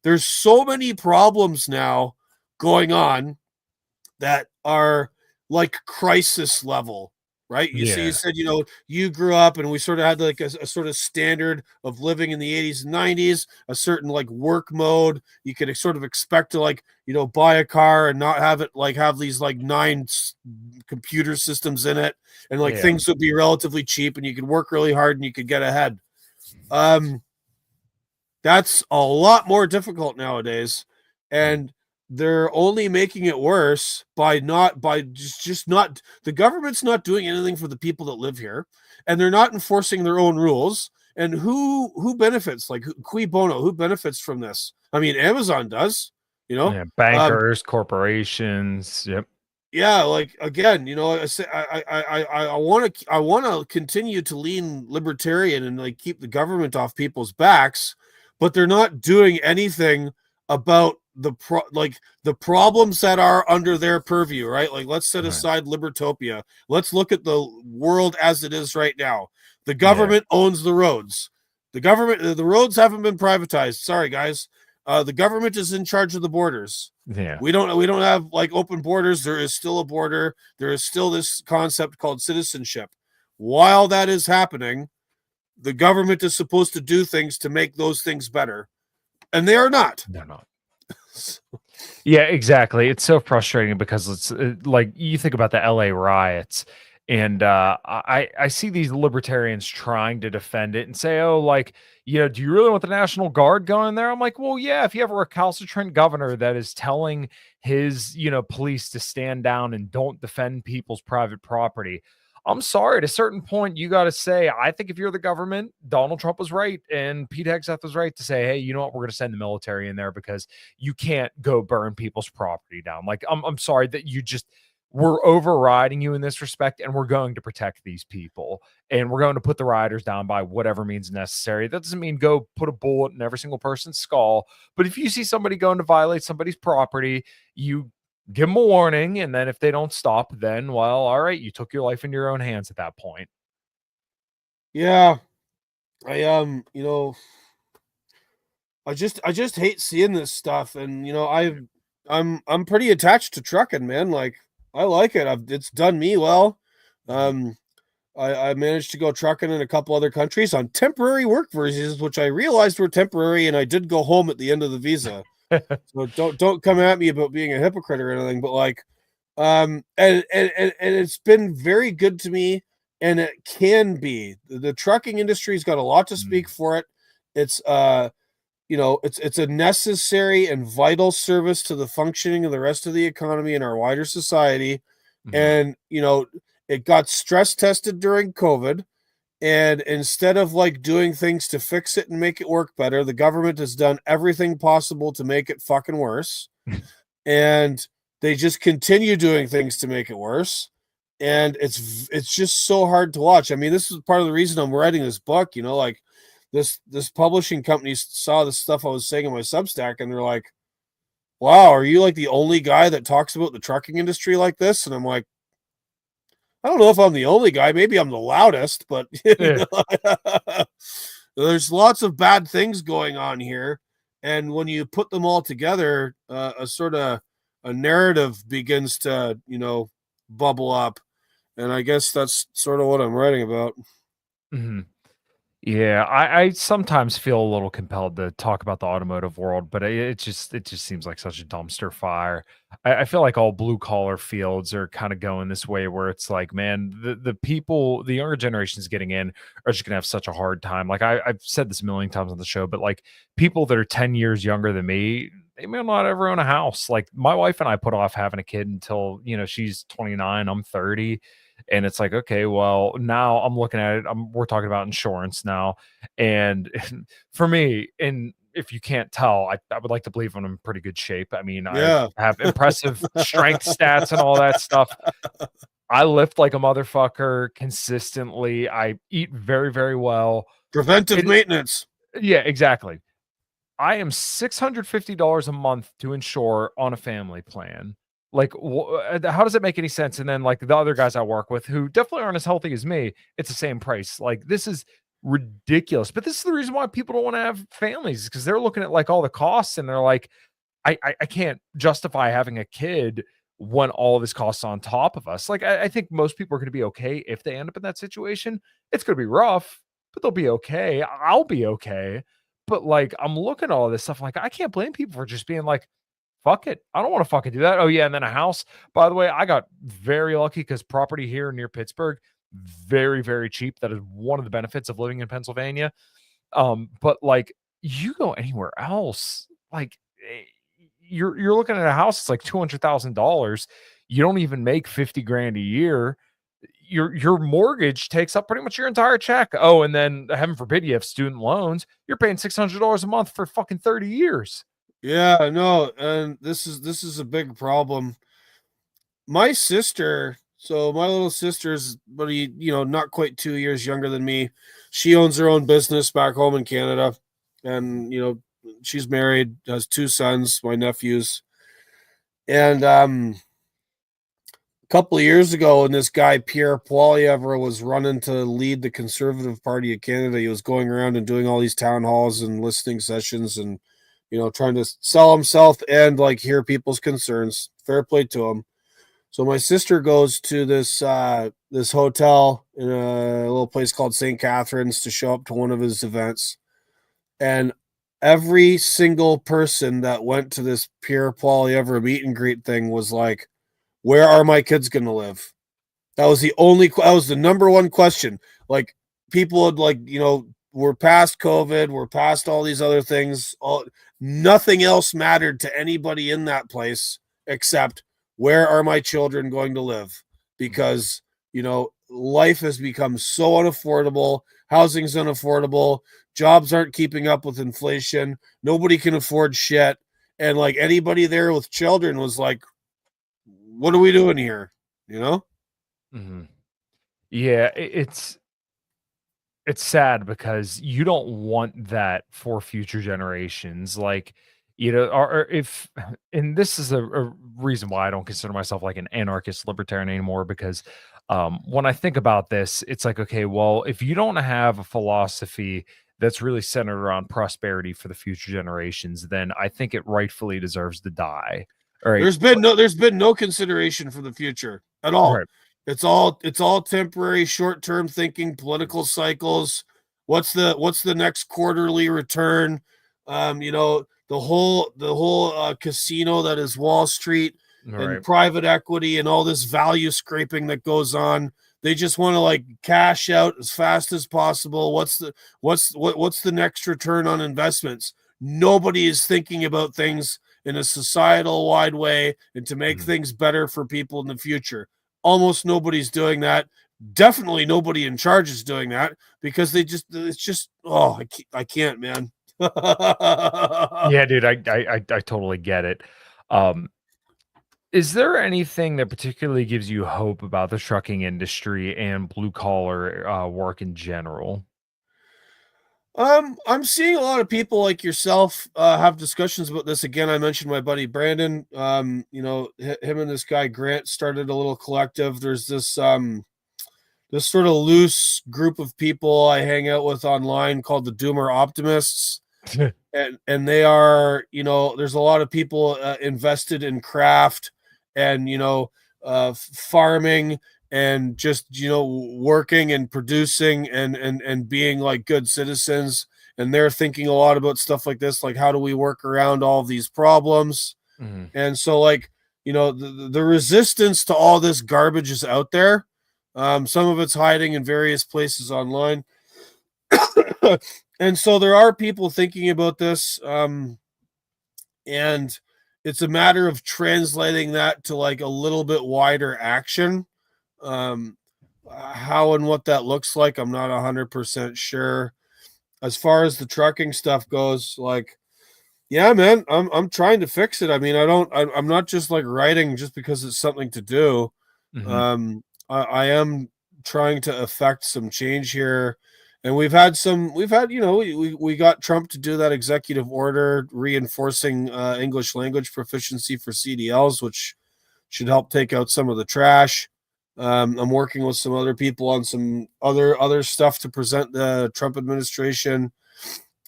there's so many problems now going on that are like crisis level, right? You said, you grew up and we sort of had like a sort of standard of living in the 80s and 90s, a certain like work mode. You could sort of expect to like, buy a car and not have it like have these like 9 computer systems in it. And like things would be relatively cheap and you could work really hard and you could get ahead. That's a lot more difficult nowadays. And they're only making it worse by just not the government's not doing anything for the people that live here, and they're not enforcing their own rules. And who benefits? Like cui bono? Who benefits from this? I mean, Amazon does, bankers, corporations. Yep. Yeah, like again, I want to continue to lean libertarian and like keep the government off people's backs, but they're not doing anything about the problems that are under their purview, right? Like let's set aside libertopia. Let's look at the world as it is right now. The government owns the roads. The roads haven't been privatized. Sorry, guys. The government is in charge of the borders. Yeah. We don't have like open borders. There is still a border. There is still this concept called citizenship. While that is happening, the government is supposed to do things to make those things better. And they are not. They're not. Yeah, exactly. It's so frustrating because it's like you think about the LA riots, and I see these libertarians trying to defend it and say, oh, like, do you really want the National Guard going there? I'm like, well, yeah, if you have a recalcitrant governor that is telling his, police to stand down and don't defend people's private property, I'm sorry, at a certain point, you got to say, I think if you're the government, Donald Trump was right and Pete Hegseth was right to say, hey, you know what, we're going to send the military in there because you can't go burn people's property down. Like, I'm sorry that we're overriding you in this respect, and we're going to protect these people, and we're going to put the rioters down by whatever means necessary. That doesn't mean go put a bullet in every single person's skull, but if you see somebody going to violate somebody's property, you give them a warning, and then if they don't stop, then, well, all right, you took your life in your own hands at that point. Yeah, I just hate seeing this stuff, and I'm pretty attached to trucking, man. Like, I like it. It's done me well. Um, I managed to go trucking in a couple other countries on temporary work visas, which I realized were temporary, and I did go home at the end of the visa. So don't come at me about being a hypocrite or anything, but like, and it's been very good to me, and it can be. The trucking industry's got a lot to speak for it. It's it's a necessary and vital service to the functioning of the rest of the economy and our wider society. And it got stress tested during COVID, and instead of like doing things to fix it and make it work better, the government has done everything possible to make it fucking worse. And they just continue doing things to make it worse. And it's just so hard to watch. I mean, this is part of the reason I'm writing this book. Like, this publishing company saw the stuff I was saying in my Substack, and they're like, "Wow, are you like the only guy that talks about the trucking industry like this?" And I'm like, I don't know if I'm the only guy. Maybe I'm the loudest, but Yeah. there's lots of bad things going on here. And when you put them all together, a sort of a narrative begins to, bubble up. And I guess that's sort of what I'm writing about. Mhm. Yeah, I sometimes feel a little compelled to talk about the automotive world, but it just seems like such a dumpster fire. I feel like all blue collar fields are kind of going this way, where it's like, man, the people, the younger generations getting in are just gonna have such a hard time. Like I've said this a million times on the show, but like people that are 10 years younger than me, they may not ever own a house. Like my wife and I put off having a kid until she's 29, I'm 30, and it's like, okay, well, now I'm looking at it. We're talking about insurance now. And for me, and if you can't tell, I would like to believe I'm in pretty good shape. I mean, I Yeah. have impressive strength stats and all that stuff. I lift like a motherfucker consistently. I eat very, very well. Preventive It, maintenance. yeah, exactly. I am $650 a month to insure on a family plan. Like, how does it make any sense? And then, like, the other guys I work with who definitely aren't as healthy as me, it's the same price. Like, this is ridiculous. But this is the reason why people don't want to have families, because they're looking at like all the costs, and they're like, I can't justify having a kid when all of this costs on top of us. Like, I think most people are going to be okay if they end up in that situation. It's going to be rough, but they'll be okay. I'll be okay. But like, I'm looking at all this stuff. Like, I can't blame people for just being like, fuck it. I don't want to fucking do that. Oh, yeah. And then a house. By the way, I got very lucky because property here near Pittsburgh, very, very cheap. That is one of the benefits of living in Pennsylvania. But like, you go anywhere else, like, you're looking at a house, it's like $200,000. You don't even make 50 grand a year. Your mortgage takes up pretty much your entire check. Oh, and then heaven forbid you have student loans, you're paying $600 a month for fucking 30 years. Yeah, no, and this is a big problem. My sister, so my little sister's, but not quite 2 years younger than me. She owns her own business back home in Canada, and she's married, has two sons, my nephews, and a couple of years ago, when this guy Pierre Poilievre was running to lead the Conservative Party of Canada, he was going around and doing all these town halls and listening sessions, and trying to sell himself and like hear people's concerns. Fair play to him. So my sister goes to this hotel in a little place called St. Catharines to show up to one of his events. And every single person that went to this Pierre Poilievre meet and greet thing was like, where are my kids going to live? That was that was the number one question. Like, people had we're past COVID, we're past all these other things. Nothing else mattered to anybody in that place except, where are my children going to live? Because, life has become so unaffordable. Housing's unaffordable. Jobs aren't keeping up with inflation. Nobody can afford shit. And like, anybody there with children was like, what are we doing here? you know? Mhm. Yeah, it's sad because you don't want that for future generations. Like, or if, and this is a reason why I don't consider myself like an anarchist libertarian anymore, because when I think about this, it's like, okay, well, if you don't have a philosophy that's really centered around prosperity for the future generations, then I think it rightfully deserves to die. All right. There's been no consideration for the future at all. Right. It's all temporary, short-term thinking, political cycles. What's the next quarterly return? The whole casino that is Wall Street All and right. private equity and all this value scraping that goes on. They just want to like cash out as fast as possible. What's the next return on investments? Nobody is thinking about things in a societal wide way and to make Mhm. things better for people in the future. Almost nobody's doing that. Definitely nobody in charge is doing that because it's just, oh, I can't, man. Yeah, dude, I totally get it. Um, Is there anything that particularly gives you hope about the trucking industry and blue collar work in general? I'm seeing a lot of people like yourself have discussions about this. Again, I mentioned my buddy Brandon. Him and this guy Grant started a little collective. There's this sort of loose group of people I hang out with online called the Doomer Optimists, and they are, there's a lot of people invested in craft and farming and just working and producing and being like good citizens, and they're thinking a lot about stuff like this, like how do we work around all of these problems. Mhm. And so, like, the resistance to all this garbage is out there. Some of it's hiding in various places online. And so there are people thinking about this. And it's a matter of translating that to like a little bit wider action. Um, how and what that looks like, I'm not 100% sure. As far as the trucking stuff goes, like, yeah, man, I'm trying to fix it. I mean, I'm not just like writing just because it's something to do. Mhm. I am trying to affect some change here. And we've had, we got Trump to do that executive order reinforcing English language proficiency for CDLs, which should help take out some of the trash. I'm working with some other people on some other stuff to present the Trump administration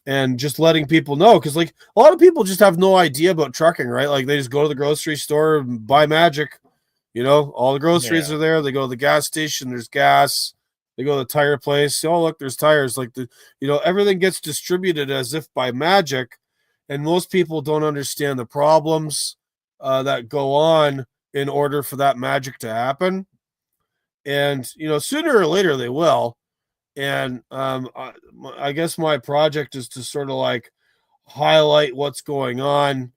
and just letting people know, because like a lot of people just have no idea about trucking, right? Like they just go to the grocery store and buy magic. All the groceries Yeah. are there. They go to the gas station, there's gas. They go to the tire place. Oh, look, there's tires. Like everything gets distributed as if by magic, and most people don't understand the problems that go on in order for that magic to happen. And sooner or later they will. And I guess my project is to sort of like highlight what's going on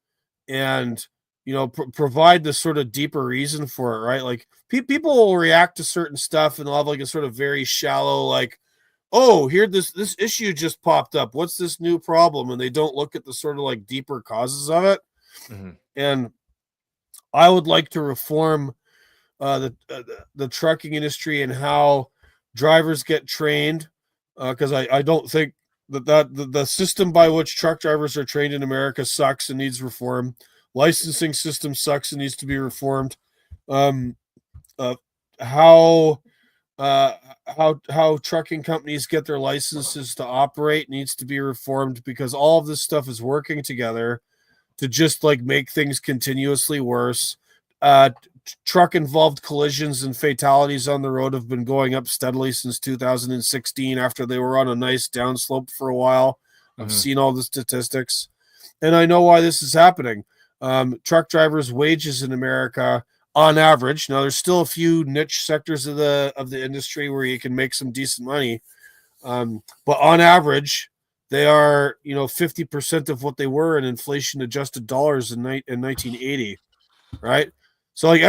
and provide the sort of deeper reason for it, right? Like people will react to certain stuff and they'll have like a sort of very shallow, like, oh, here this issue just popped up, what's this new problem, and they don't look at the sort of like deeper causes of it. Mhm. And I would like to reform the trucking industry and how drivers get trained, because I don't think that the system by which truck drivers are trained in America sucks and needs reform. Licensing system sucks and needs to be reformed. Um, uh, how uh, how trucking companies get their licenses to operate needs to be reformed, because all of this stuff is working together to just like make things continuously worse. Uh, Truck involved collisions and fatalities on the road have been going up steadily since 2016 after they were on a nice downslope for a while. I've Mhm. seen all the statistics and I know why this is happening. Truck drivers' wages in America, on average, now there's still a few niche sectors of the industry where you can make some decent money, but on average, they are 50% of what they were in inflation adjusted dollars in 1980, right? So like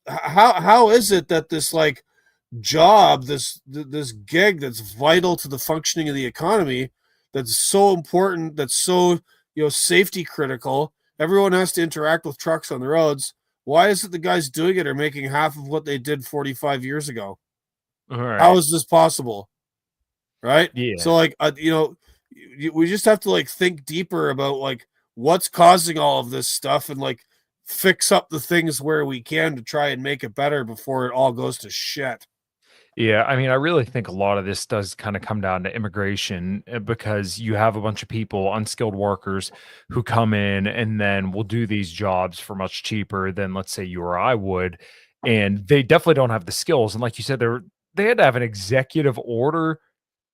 how is it that this like job, this gig that's vital to the functioning of the economy, that's so important, that's so safety critical, everyone has to interact with trucks on the roads, Why is it the guys doing it are making half of what they did 45 years ago? All How right. is this possible? Right? Yeah. So like, we just have to like think deeper about like what's causing all of this stuff and like fix up the things where we can to try and make it better before it all goes to shit. Yeah, I mean, I really think a lot of this does kind of come down to immigration because you have a bunch of people, unskilled workers, who come in and then will do these jobs for much cheaper than, let's say, you or I would, and they definitely don't have the skills. And like you said, they had to have an executive order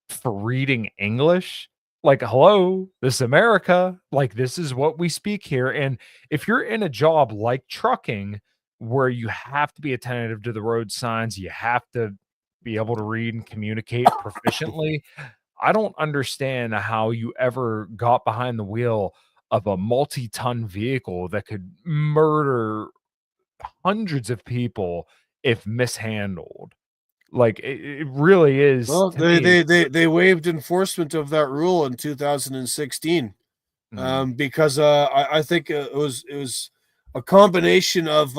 for reading English. Like, hello, this is America. Like, this is what we speak here. And if you're in a job like trucking, where you have to be attentive to the road signs, you have to be able to read and communicate proficiently. I don't understand how you ever got behind the wheel of a multi-ton vehicle that could murder hundreds of people if mishandled. Like it really is Well, to me. they waived enforcement of that rule in 2016, Mm, because I think it was a combination of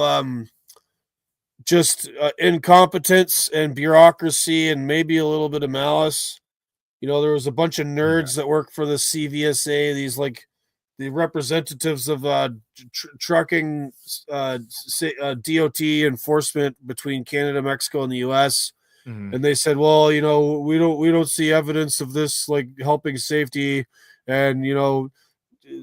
just incompetence and bureaucracy and maybe a little bit of malice. There was a bunch of okay. nerds that work for the CVSA, these like the representatives of trucking DOT enforcement between Canada, Mexico, and the US. Mhm. And they said, well, we don't see evidence of this like helping safety, and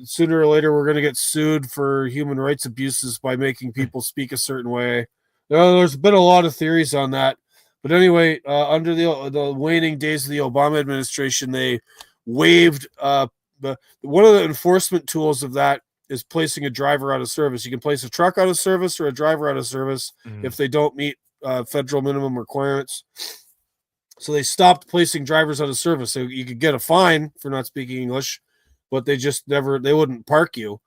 sooner or later we're going to get sued for human rights abuses by making people speak a certain way. There's been a lot of theories on that, but anyway, under the waning days of the Obama administration, they waived one of the enforcement tools of that is placing a driver out of service. You can place a truck out of service or a driver out of service if Mhm. they don't meet federal minimum requirements. So they stopped placing drivers out of service. So you could get a fine for not speaking English, but they wouldn't park you.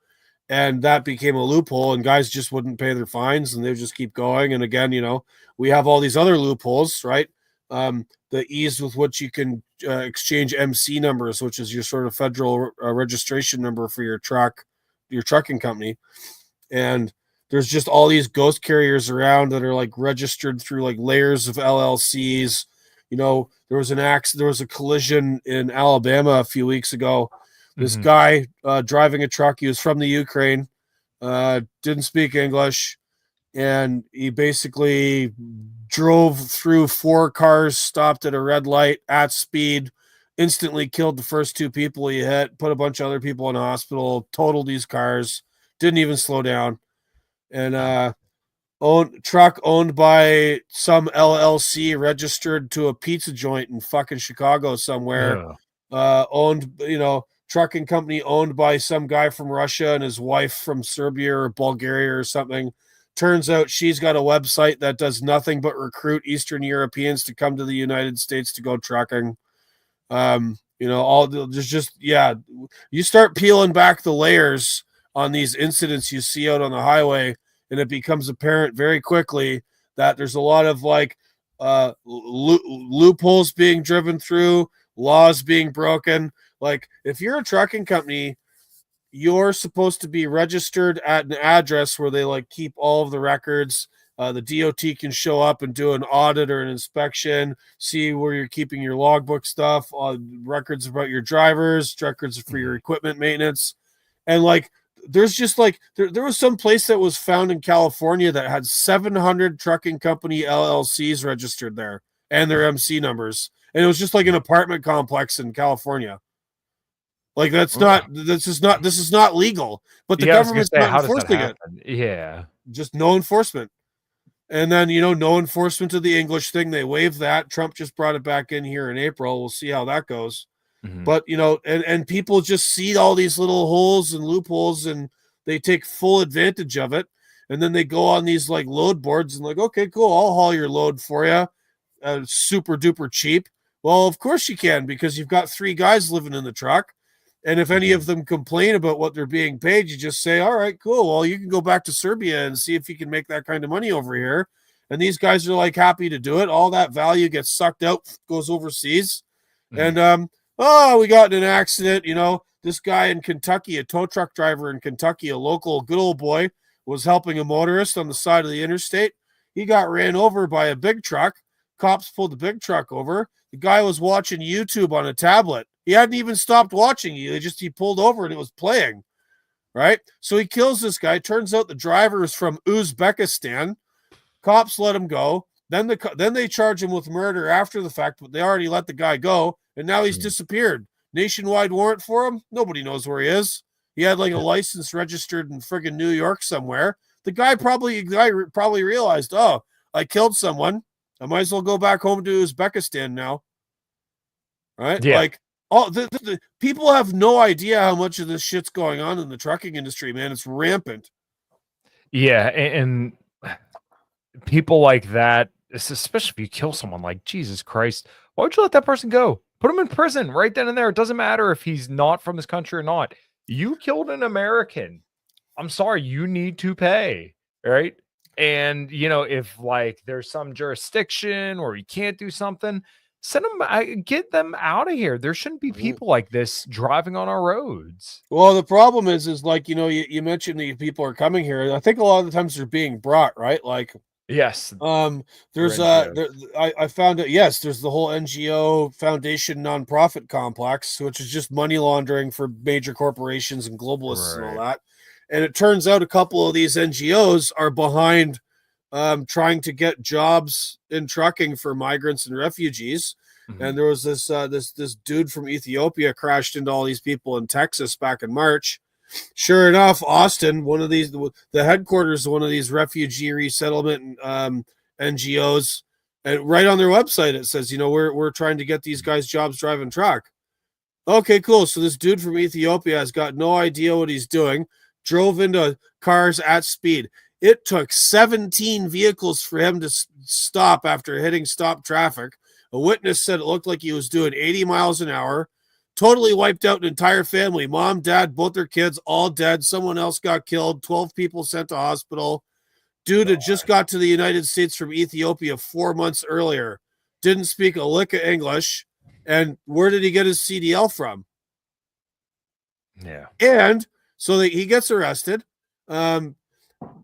And that became a loophole, and guys just wouldn't pay their fines and they would just keep going. And again, we have all these other loopholes, right? The ease with which you can exchange MC numbers, which is your sort of federal registration number for your trucking company. And there's just all these ghost carriers around that are like registered through like layers of LLCs. There was a collision in Alabama a few weeks ago. This Mhm. guy driving a truck, he was from the Ukraine, didn't speak English, and he basically drove through four cars, stopped at a red light at speed, instantly killed the first two people he hit, put a bunch of other people in a hospital, totaled these cars, didn't even slow down. And truck owned by some LLC registered to a pizza joint in fucking Chicago somewhere. Ugh. Owned, trucking company owned by some guy from Russia and his wife from Serbia or Bulgaria or something. Turns out she's got a website that does nothing but recruit Eastern Europeans to come to the United States to go trucking. All there's just, yeah, you start peeling back the layers on these incidents you see out on the highway, and it becomes apparent very quickly that there's a lot of like loopholes being driven through, laws being broken. Like if you're a trucking company, you're supposed to be registered at an address where they like keep all of the records. The DOT can show up and do an audit or an inspection, see where you're keeping your logbook stuff, records about your drivers, records for your Mhm. equipment maintenance. And like, there's just like, there was some place that was found in California that had 700 trucking company LLCs registered there and their MC numbers. And it was just like an apartment complex in California. Like Ugh. this is not legal, but the Yeah, I was gonna government's say, not how does that enforcing it. happen? Yeah. Just no enforcement. And then, no enforcement of the English thing. They waived that. Trump just brought it back in here in April. We'll see how that goes. Mhm. But, and people just see all these little holes and loopholes and they take full advantage of it. And then they go on these like load boards and like, okay, cool, I'll haul your load for you. Super duper cheap. Well, of course you can, because you've got three guys living in the truck. And if any of Mhm. them complain about what they're being paid, you just say, all right, cool. Well, you can go back to Serbia and see if you can make that kind of money over here. And these guys are like happy to do it. All that value gets sucked out, goes overseas. Mhm. And we got in an accident. This guy in Kentucky, a tow truck driver in Kentucky, a local good old boy, was helping a motorist on the side of the interstate. He got ran over by a big truck. Cops pulled the big truck over. The guy was watching YouTube on a tablet. He hadn't even stopped watching. He pulled over and it was playing, right? So he kills this guy. Turns out the driver is from Uzbekistan. Cops let him go. Then they charge him with murder after the fact, but they already let the guy go, and now he's disappeared. Nationwide warrant for him. Nobody knows where he is. He had like a license registered in friggin' New York somewhere. The guy probably realized, oh, I killed someone. I might as well go back home to Uzbekistan now. Right? Yeah. Like, the people have no idea how much of this shit's going on in the trucking industry, man. It's rampant. Yeah, and people like that, especially if you kill someone, like, Jesus Christ, why would you let that person go? Put him in prison right then and there. It doesn't matter if he's not from this country or not. You killed an American. I'm sorry, you need to pay, right? And, if like there's some jurisdiction or you can't do something, send them, get them out of here. There shouldn't be people like this driving on our roads. Well, the problem is like, you mentioned that people are coming here. I think a lot of the times they're being brought, right? Like, Yes. There's I found it. Yes, there's the whole NGO foundation nonprofit complex, which is just money laundering for major corporations and globalists and all that. And it turns out a couple of these NGOs are behind trying to get jobs in trucking for migrants and refugees. Mm-hmm. And there was this dude from Ethiopia crashed into all these people in Texas back in March. Sure enough, Austin, the headquarters of one of these refugee resettlement NGOs, and right on their website it says, we're trying to get these guys jobs driving truck. Okay, cool. So this dude from Ethiopia has got no idea what he's doing, drove into cars at speed. It took 17 vehicles for him to stop after hitting stop traffic. A witness said it looked like he was doing 80 miles an hour. Totally wiped out an entire family. Mom, dad, both their kids, all dead. Someone else got killed. 12 people sent to hospital. Dude had just got to the United States from Ethiopia 4 months earlier. Didn't speak a lick of English. And where did he get his CDL from? Yeah. And so he gets arrested.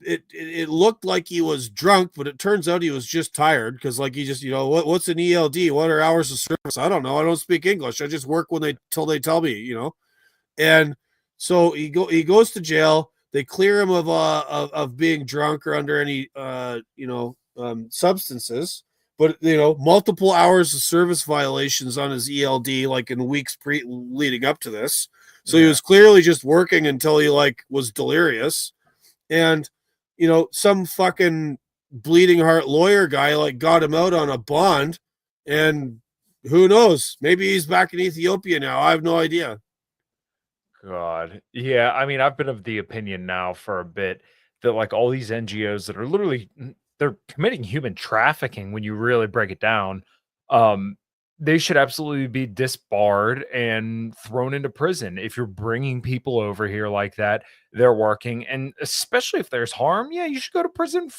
It looked like he was drunk, but it turns out he was just tired because, like, he just, what's an ELD? What are hours of service? I don't know. I don't speak English. I just work till they tell me, And so he goes to jail. They clear him of being drunk or under any substances, but multiple hours of service violations on his ELD, like in weeks leading up to this. So he was clearly just working until he was delirious. And, some fucking bleeding heart lawyer guy got him out on a bond, and who knows? Maybe he's back in Ethiopia now. I have no idea. God. Yeah. I mean, I've been of the opinion now for a bit that all these NGOs that are literally, they're committing human trafficking when you really break it down. They should absolutely be disbarred and thrown into prison. If you're bringing people over here like that, they're working. And especially if there's harm, yeah, you should go to prison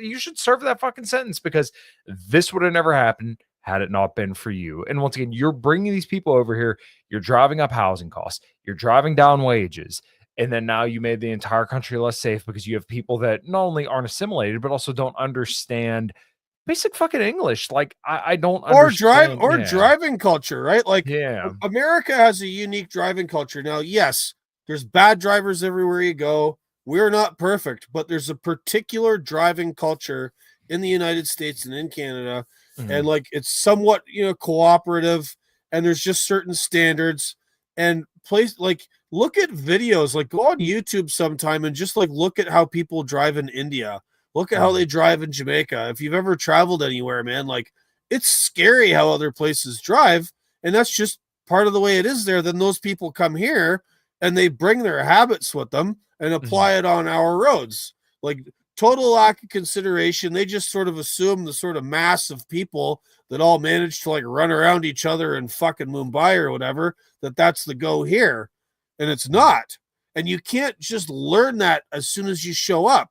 you should serve that fucking sentence, because this would have never happened had it not been for you. And once again, you're bringing these people over here, you're driving up housing costs, you're driving down wages. And then now you made the entire country less safe because you have people that not only aren't assimilated, but also don't understand basic fucking English. I don't understand. Driving culture, right? Yeah. America has a unique driving culture. Now, yes, there's bad drivers everywhere you go. We're not perfect, but there's a particular driving culture in the United States and in Canada. Mm-hmm. And it's somewhat, cooperative, and there's just certain standards and look at videos, go on YouTube sometime and just look at how people drive in India. Look at how they drive in Jamaica. If you've ever traveled anywhere, man, it's scary how other places drive. And that's just part of the way it is there. Then those people come here and they bring their habits with them and apply it on our roads. Total lack of consideration. They just sort of assume the sort of mass of people that all manage to run around each other in fucking Mumbai or whatever, that's the go here. And it's not. And you can't just learn that as soon as you show up.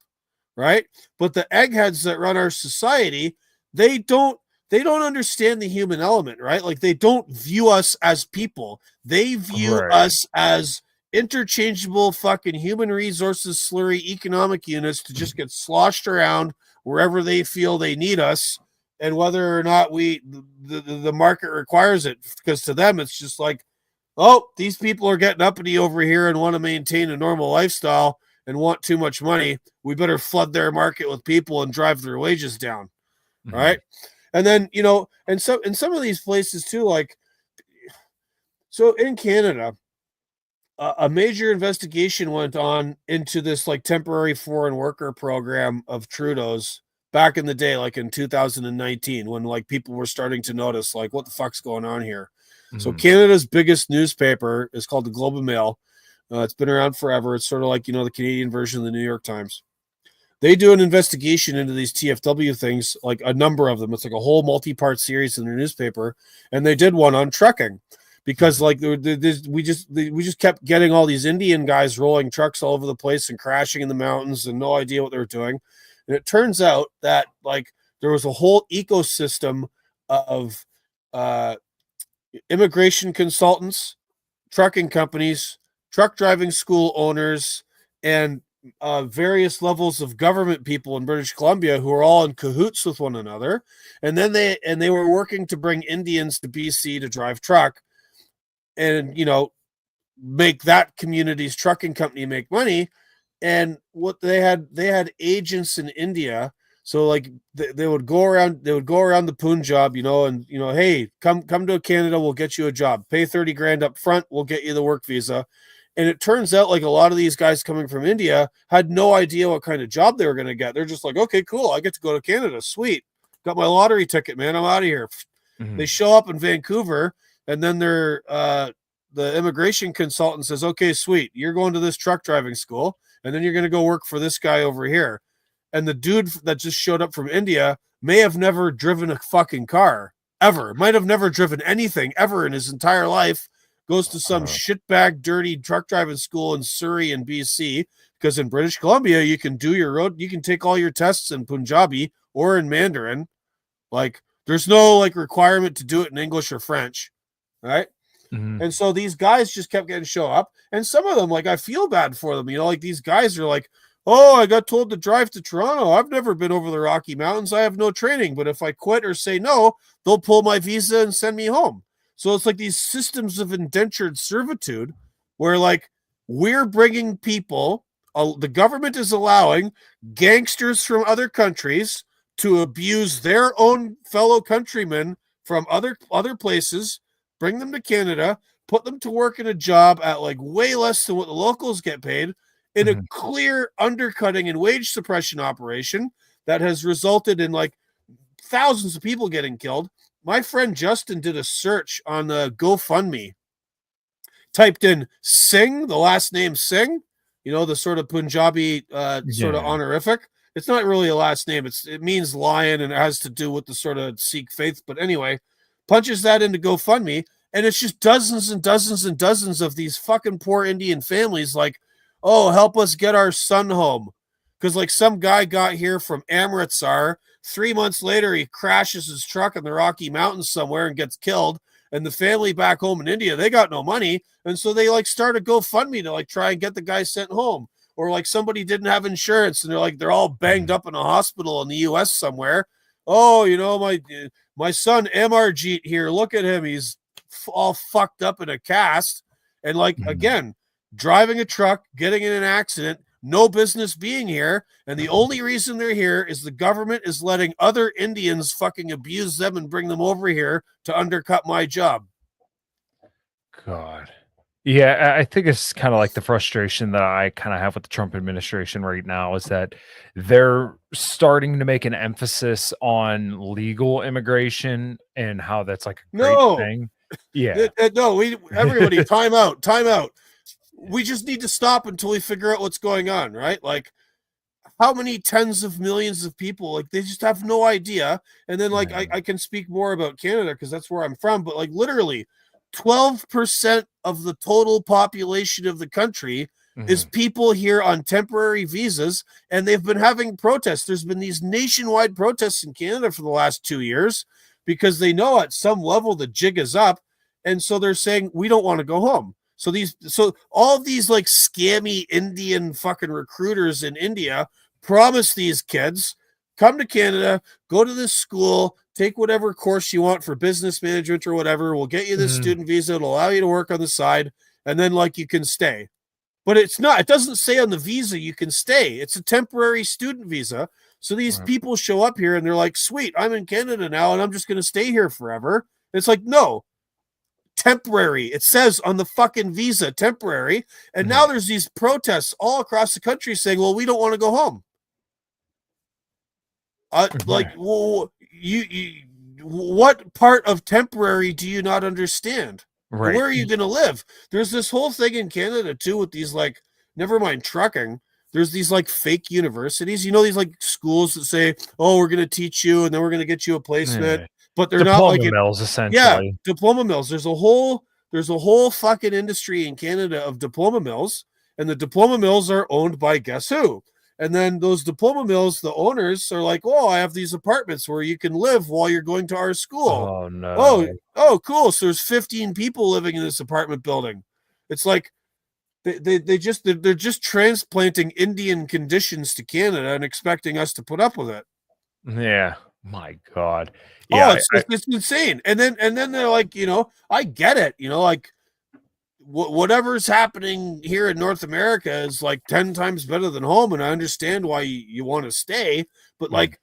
Right? But the eggheads that run our society, they don't understand the human element, right? They don't view us as people. They view us as interchangeable fucking human resources slurry economic units to just get sloshed around wherever they feel they need us, and whether or not the market requires it, because to them it's just like, oh, these people are getting uppity over here and want to maintain a normal lifestyle and want too much money. We better flood their market with people and drive their wages down. Mm-hmm. Right. And then, and so in some of these places too, like, so in Canada, a major investigation went on into this like temporary foreign worker program of Trudeau's back in the day, like in 2019, when like people were starting to notice like what the fuck's going on here. Mm-hmm. So Canada's biggest newspaper is called the Globe and Mail. It's been around forever. It's sort of like, the Canadian version of the New York Times. They do an investigation into these TFW things, like a number of them. It's like a whole multi-part series in their newspaper, and they did one on trucking. Because like we just kept getting all these Indian guys rolling trucks all over the place and crashing in the mountains and no idea what they were doing. And it turns out that like there was a whole ecosystem of immigration consultants, trucking companies, truck driving school owners, and various levels of government people in British Columbia who are all in cahoots with one another. And then they were working to bring Indians to BC to drive truck. And, make that community's trucking company make money. And what they had agents in India. So like they would go around the Punjab, and, hey, come to Canada. We'll get you a job, pay 30 grand up front. We'll get you the work visa. And it turns out like a lot of these guys coming from India had no idea what kind of job they were going to get. They're just like, okay, cool. I get to go to Canada. Sweet. Got my lottery ticket, man. I'm out of here. Mm-hmm. They show up in Vancouver. And then the immigration consultant says, okay, sweet. You're going to this truck driving school, and then you're going to go work for this guy over here. And the dude that just showed up from India may have never driven a fucking car ever, might have never driven anything ever in his entire life, goes to some shitbag, dirty truck driving school in Surrey and BC, because in British Columbia, you can do you can take all your tests in Punjabi or in Mandarin. Like, there's no like requirement to do it in English or French. Right. Mm-hmm. And so these guys just kept getting show up. And some of them, like, I feel bad for them. Like these guys are like, oh, I got told to drive to Toronto. I've never been over the Rocky Mountains. I have no training. But if I quit or say no, they'll pull my visa and send me home. So it's like these systems of indentured servitude where like we're bringing people, the government is allowing gangsters from other countries to abuse their own fellow countrymen from other places, bring them to Canada, put them to work in a job at like way less than what the locals get paid, in a clear undercutting and wage suppression operation that has resulted in like thousands of people getting killed. My friend Justin did a search on the GoFundMe, typed in Singh, the last name Singh, the sort of Punjabi sort of honorific. It's not really a last name. It means lion, and it has to do with the sort of Sikh faith. But anyway, punches that into GoFundMe, and it's just dozens and dozens and dozens of these fucking poor Indian families like, oh, help us get our son home. Because like some guy got here from Amritsar. 3 months later, he crashes his truck in the Rocky Mountains somewhere and gets killed. And the family back home in India, they got no money. And so they like started GoFundMe to like try and get the guy sent home. Or like somebody didn't have insurance and they're all banged up in a hospital in the US somewhere. Oh, my son Amarjeet here, look at him. He's all fucked up in a cast. And like, again, driving a truck, getting in an accident, no business being here. And the only reason they're here is the government is letting other Indians fucking abuse them and bring them over here to undercut my job. God. Yeah, I think it's kind of like the frustration that I kind of have with the Trump administration right now is that they're starting to make an emphasis on legal immigration and how that's like a great thing. Yeah. Everybody, time out. We just need to stop until we figure out what's going on, right? Like, how many tens of millions of people, like, they just have no idea. And then, like, I can speak more about Canada because that's where I'm from, but, like, literally 12% of the total population of the country is people here on temporary visas, and they've been having protests. There's been these nationwide protests in Canada for the last 2 years because they know at some level the jig is up, and so they're saying, we don't want to go home. So all of these like scammy Indian fucking recruiters in India promise these kids, come to Canada, go to this school, take whatever course you want for business management or whatever. We'll get you this student visa. It'll allow you to work on the side. And then like you can stay. But it doesn't say on the visa you can stay. It's a temporary student visa. So these people show up here and they're like, sweet, I'm in Canada now and I'm just going to stay here forever. It's like, no, temporary. It says on the fucking visa, temporary. And now there's these protests all across the country saying, well, we don't want to go home. Like, well, what part of temporary do you not understand? Right. Where are you going to live? There's this whole thing in Canada too with these like, never mind trucking. There's these like fake universities, you know, these like schools that say, oh, we're going to teach you and then we're going to get you a placement, but they're diploma not like mills, essentially. Yeah, diploma mills. There's a whole fucking industry in Canada of diploma mills, and the diploma mills are owned by guess who? And then those diploma mills, the owners are like, oh, I have these apartments where you can live while you're going to our school. Oh no. Oh, cool. So there's 15 people living in this apartment building. It's like they're just transplanting Indian conditions to Canada and expecting us to put up with it. Yeah. My God. Yeah. It's insane. And then they're like, you know, I get it. You know, like whatever's happening here in North America is like 10 times better than home. And I understand why you want to stay. But like,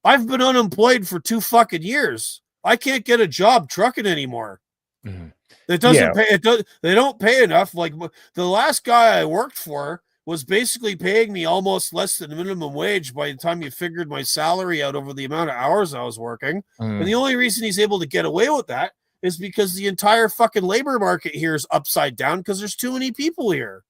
I've been unemployed for 2 fucking years. I can't get a job trucking anymore. It doesn't pay. They don't pay enough. Like the last guy I worked for was basically paying me almost less than minimum wage by the time you figured my salary out over the amount of hours I was working. And the only reason he's able to get away with that is because the entire fucking labor market here is upside down because there's too many people here.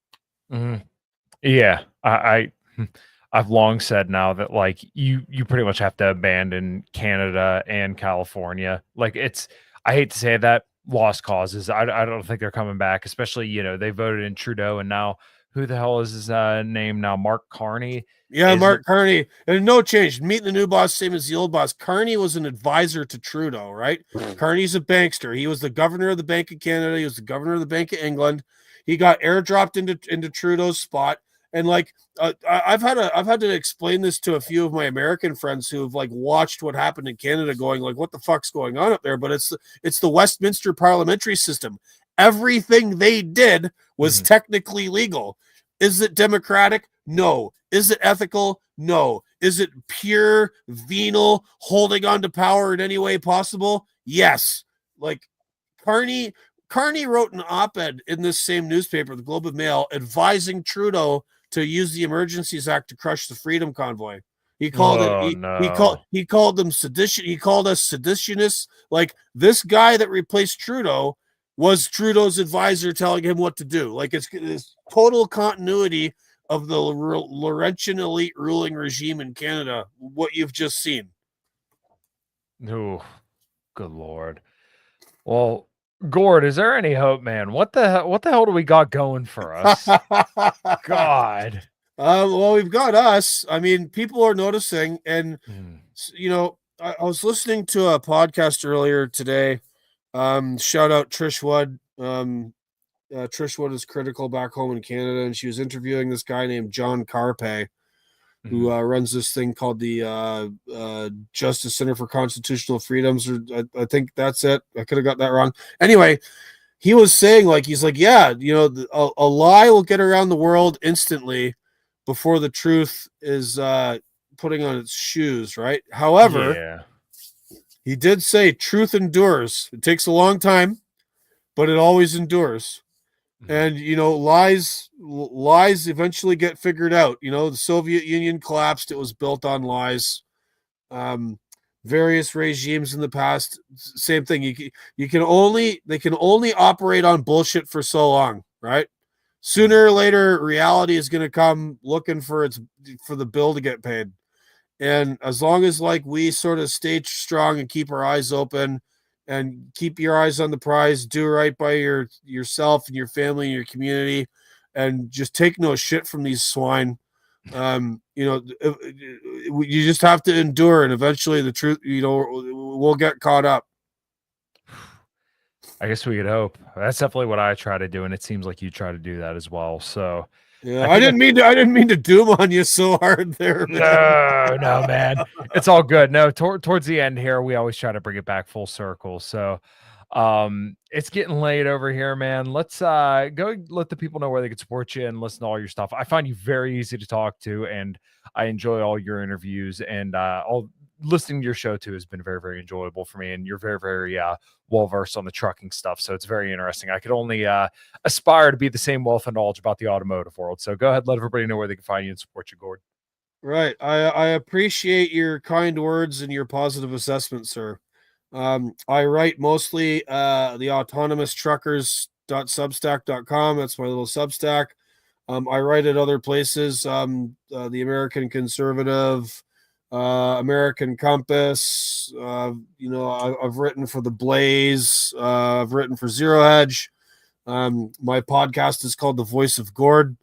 Yeah. I've long said now that like you pretty much have to abandon Canada and California. Like I hate to say that, lost causes. I don't think they're coming back, especially, you know, they voted in Trudeau and now who the hell is his name now? Mark Carney. Yeah, Mark Carney. And no change. Meeting the new boss, same as the old boss. Carney was an advisor to Trudeau, right? Carney's a bankster. He was the governor of the Bank of Canada. He was the governor of the Bank of England. He got airdropped into Trudeau's spot. And like I've had to explain this to a few of my American friends who have like watched what happened in Canada, going like, what the fuck's going on up there? But it's the Westminster parliamentary system. Everything they did was technically legal. Is it democratic? No. Is it ethical? No. Is it pure venal holding on to power in any way possible? Yes. Like Carney wrote an op-ed in this same newspaper, the Globe and Mail, advising Trudeau to use the Emergencies Act to crush the Freedom Convoy. He called he called them sedition. He called us seditionists. Like this guy that replaced Trudeau was Trudeau's advisor telling him what to do. Like it's total continuity of the Laurentian elite ruling regime in Canada, what you've just seen. Oh, good Lord. Well, Gord, is there any hope, man? What the hell do we got going for us? God. Well, we've got us. I mean, people are noticing, and you know, I was listening to a podcast earlier today. Shout out Trish Wood. Trish Wood is critical back home in Canada, and she was interviewing this guy named John Carpe, who runs this thing called the Justice Center for Constitutional Freedoms, or I think that's it. I could have got that wrong. Anyway, he was saying, like, he's like, yeah, you know, a lie will get around the world instantly before the truth is putting on its shoes, right? However, he did say truth endures. It takes a long time, but it always endures. And, you know, lies eventually get figured out. You know, the Soviet Union collapsed. It was built on lies. Various regimes in the past, same thing. They can only operate on bullshit for so long, right? Sooner or later, reality is going to come looking for the bill to get paid. And as long as like we sort of stay strong and keep our eyes open and keep your eyes on the prize, do right by yourself and your family and your community, and just take no shit from these swine. You know, you just have to endure, and eventually the truth, you know, will get caught up. I guess we could hope. That's definitely what I try to do, and it seems like you try to do that as well. So Yeah, I think that's I didn't mean to doom on you so hard there, man. no, man. It's all good. No, towards the end here, we always try to bring it back full circle. So it's getting late over here, man. Let's go let the people know where they can support you and listen to all your stuff. I find you very easy to talk to, and I enjoy all your interviews, and all listening to your show too has been very, very enjoyable for me. And you're very, very well versed on the trucking stuff. So it's very interesting. I could only aspire to be the same wealth and knowledge about the automotive world. So go ahead, let everybody know where they can find you and support you, Gord. Right. I appreciate your kind words and your positive assessment, sir. I write mostly the autonomous truckers.substack.com. That's my little substack. I write at other places, the American Conservative, American Compass. I've written for the Blaze. I've written for Zero Hedge. My podcast is called The Voice of Gord.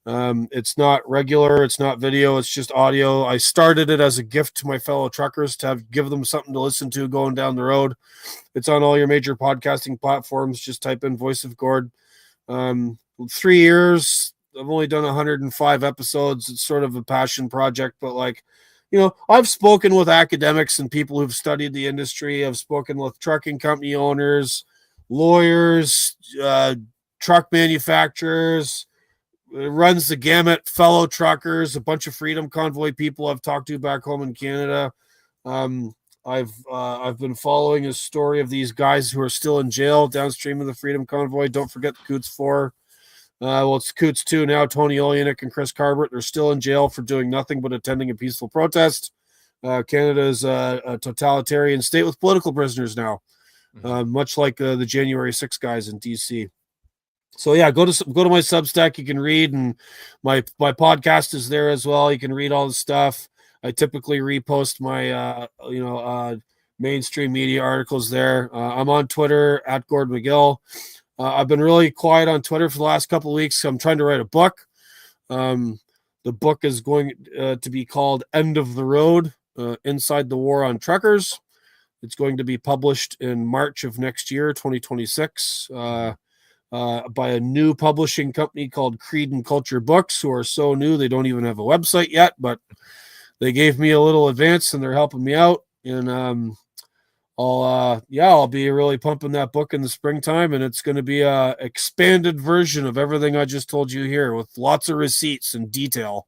It's not regular, it's not video, it's just audio. I started it as a gift to my fellow truckers to give them something to listen to going down the road. It's on all your major podcasting platforms. Just type in Voice of Gord. 3 years. I've only done 105 episodes. It's sort of a passion project, but I've spoken with academics and people who've studied the industry. I've spoken with trucking company owners, lawyers, truck manufacturers. It runs the gamut, fellow truckers, a bunch of Freedom Convoy people I've talked to back home in Canada. I've been following a story of these guys who are still in jail downstream of the Freedom Convoy. Don't forget the Coots 4. It's Coots 2 now. Tony Olyanick and Chris Carbert. They're still in jail for doing nothing but attending a peaceful protest. Canada is a totalitarian state with political prisoners now, much like the January 6 guys in DC. So yeah, go to my Substack. You can read, and my podcast is there as well. You can read all the stuff. I typically repost my mainstream media articles there. I'm on Twitter at Gord Magill. I've been really quiet on Twitter for the last couple of weeks. I'm trying to write a book. The book is going to be called End of the Road, Inside the War on Truckers. It's going to be published in March of next year, 2026, by a new publishing company called Creed and Culture Books, who are so new they don't even have a website yet, but they gave me a little advance and they're helping me out. And I'll be really pumping that book in the springtime, and it's going to be a expanded version of everything I just told you here with lots of receipts and detail.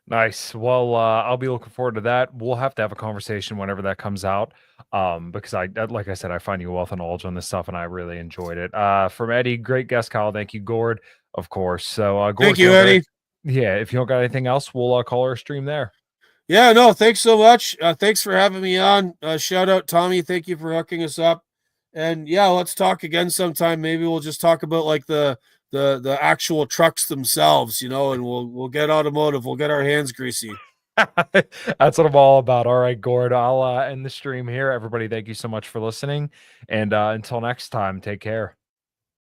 Nice. Well, I'll be looking forward to that. We'll have to have a conversation whenever that comes out. Because like I said, I find you a wealth of knowledge on this stuff, and I really enjoyed it. From Eddie, great guest, Kyle. Thank you, Gord, of course. So, Gord, Thank you, Eddie. Yeah, if you don't got anything else, we'll call our stream there. Yeah, no, thanks so much. Thanks for having me on. Shout out Tommy. Thank you for hooking us up. And yeah, let's talk again sometime. Maybe we'll just talk about like the actual trucks themselves, and we'll get automotive. We'll get our hands greasy. That's what I'm all about. All right, Gord, I'll end the stream here. Everybody, thank you so much for listening. And until next time, take care.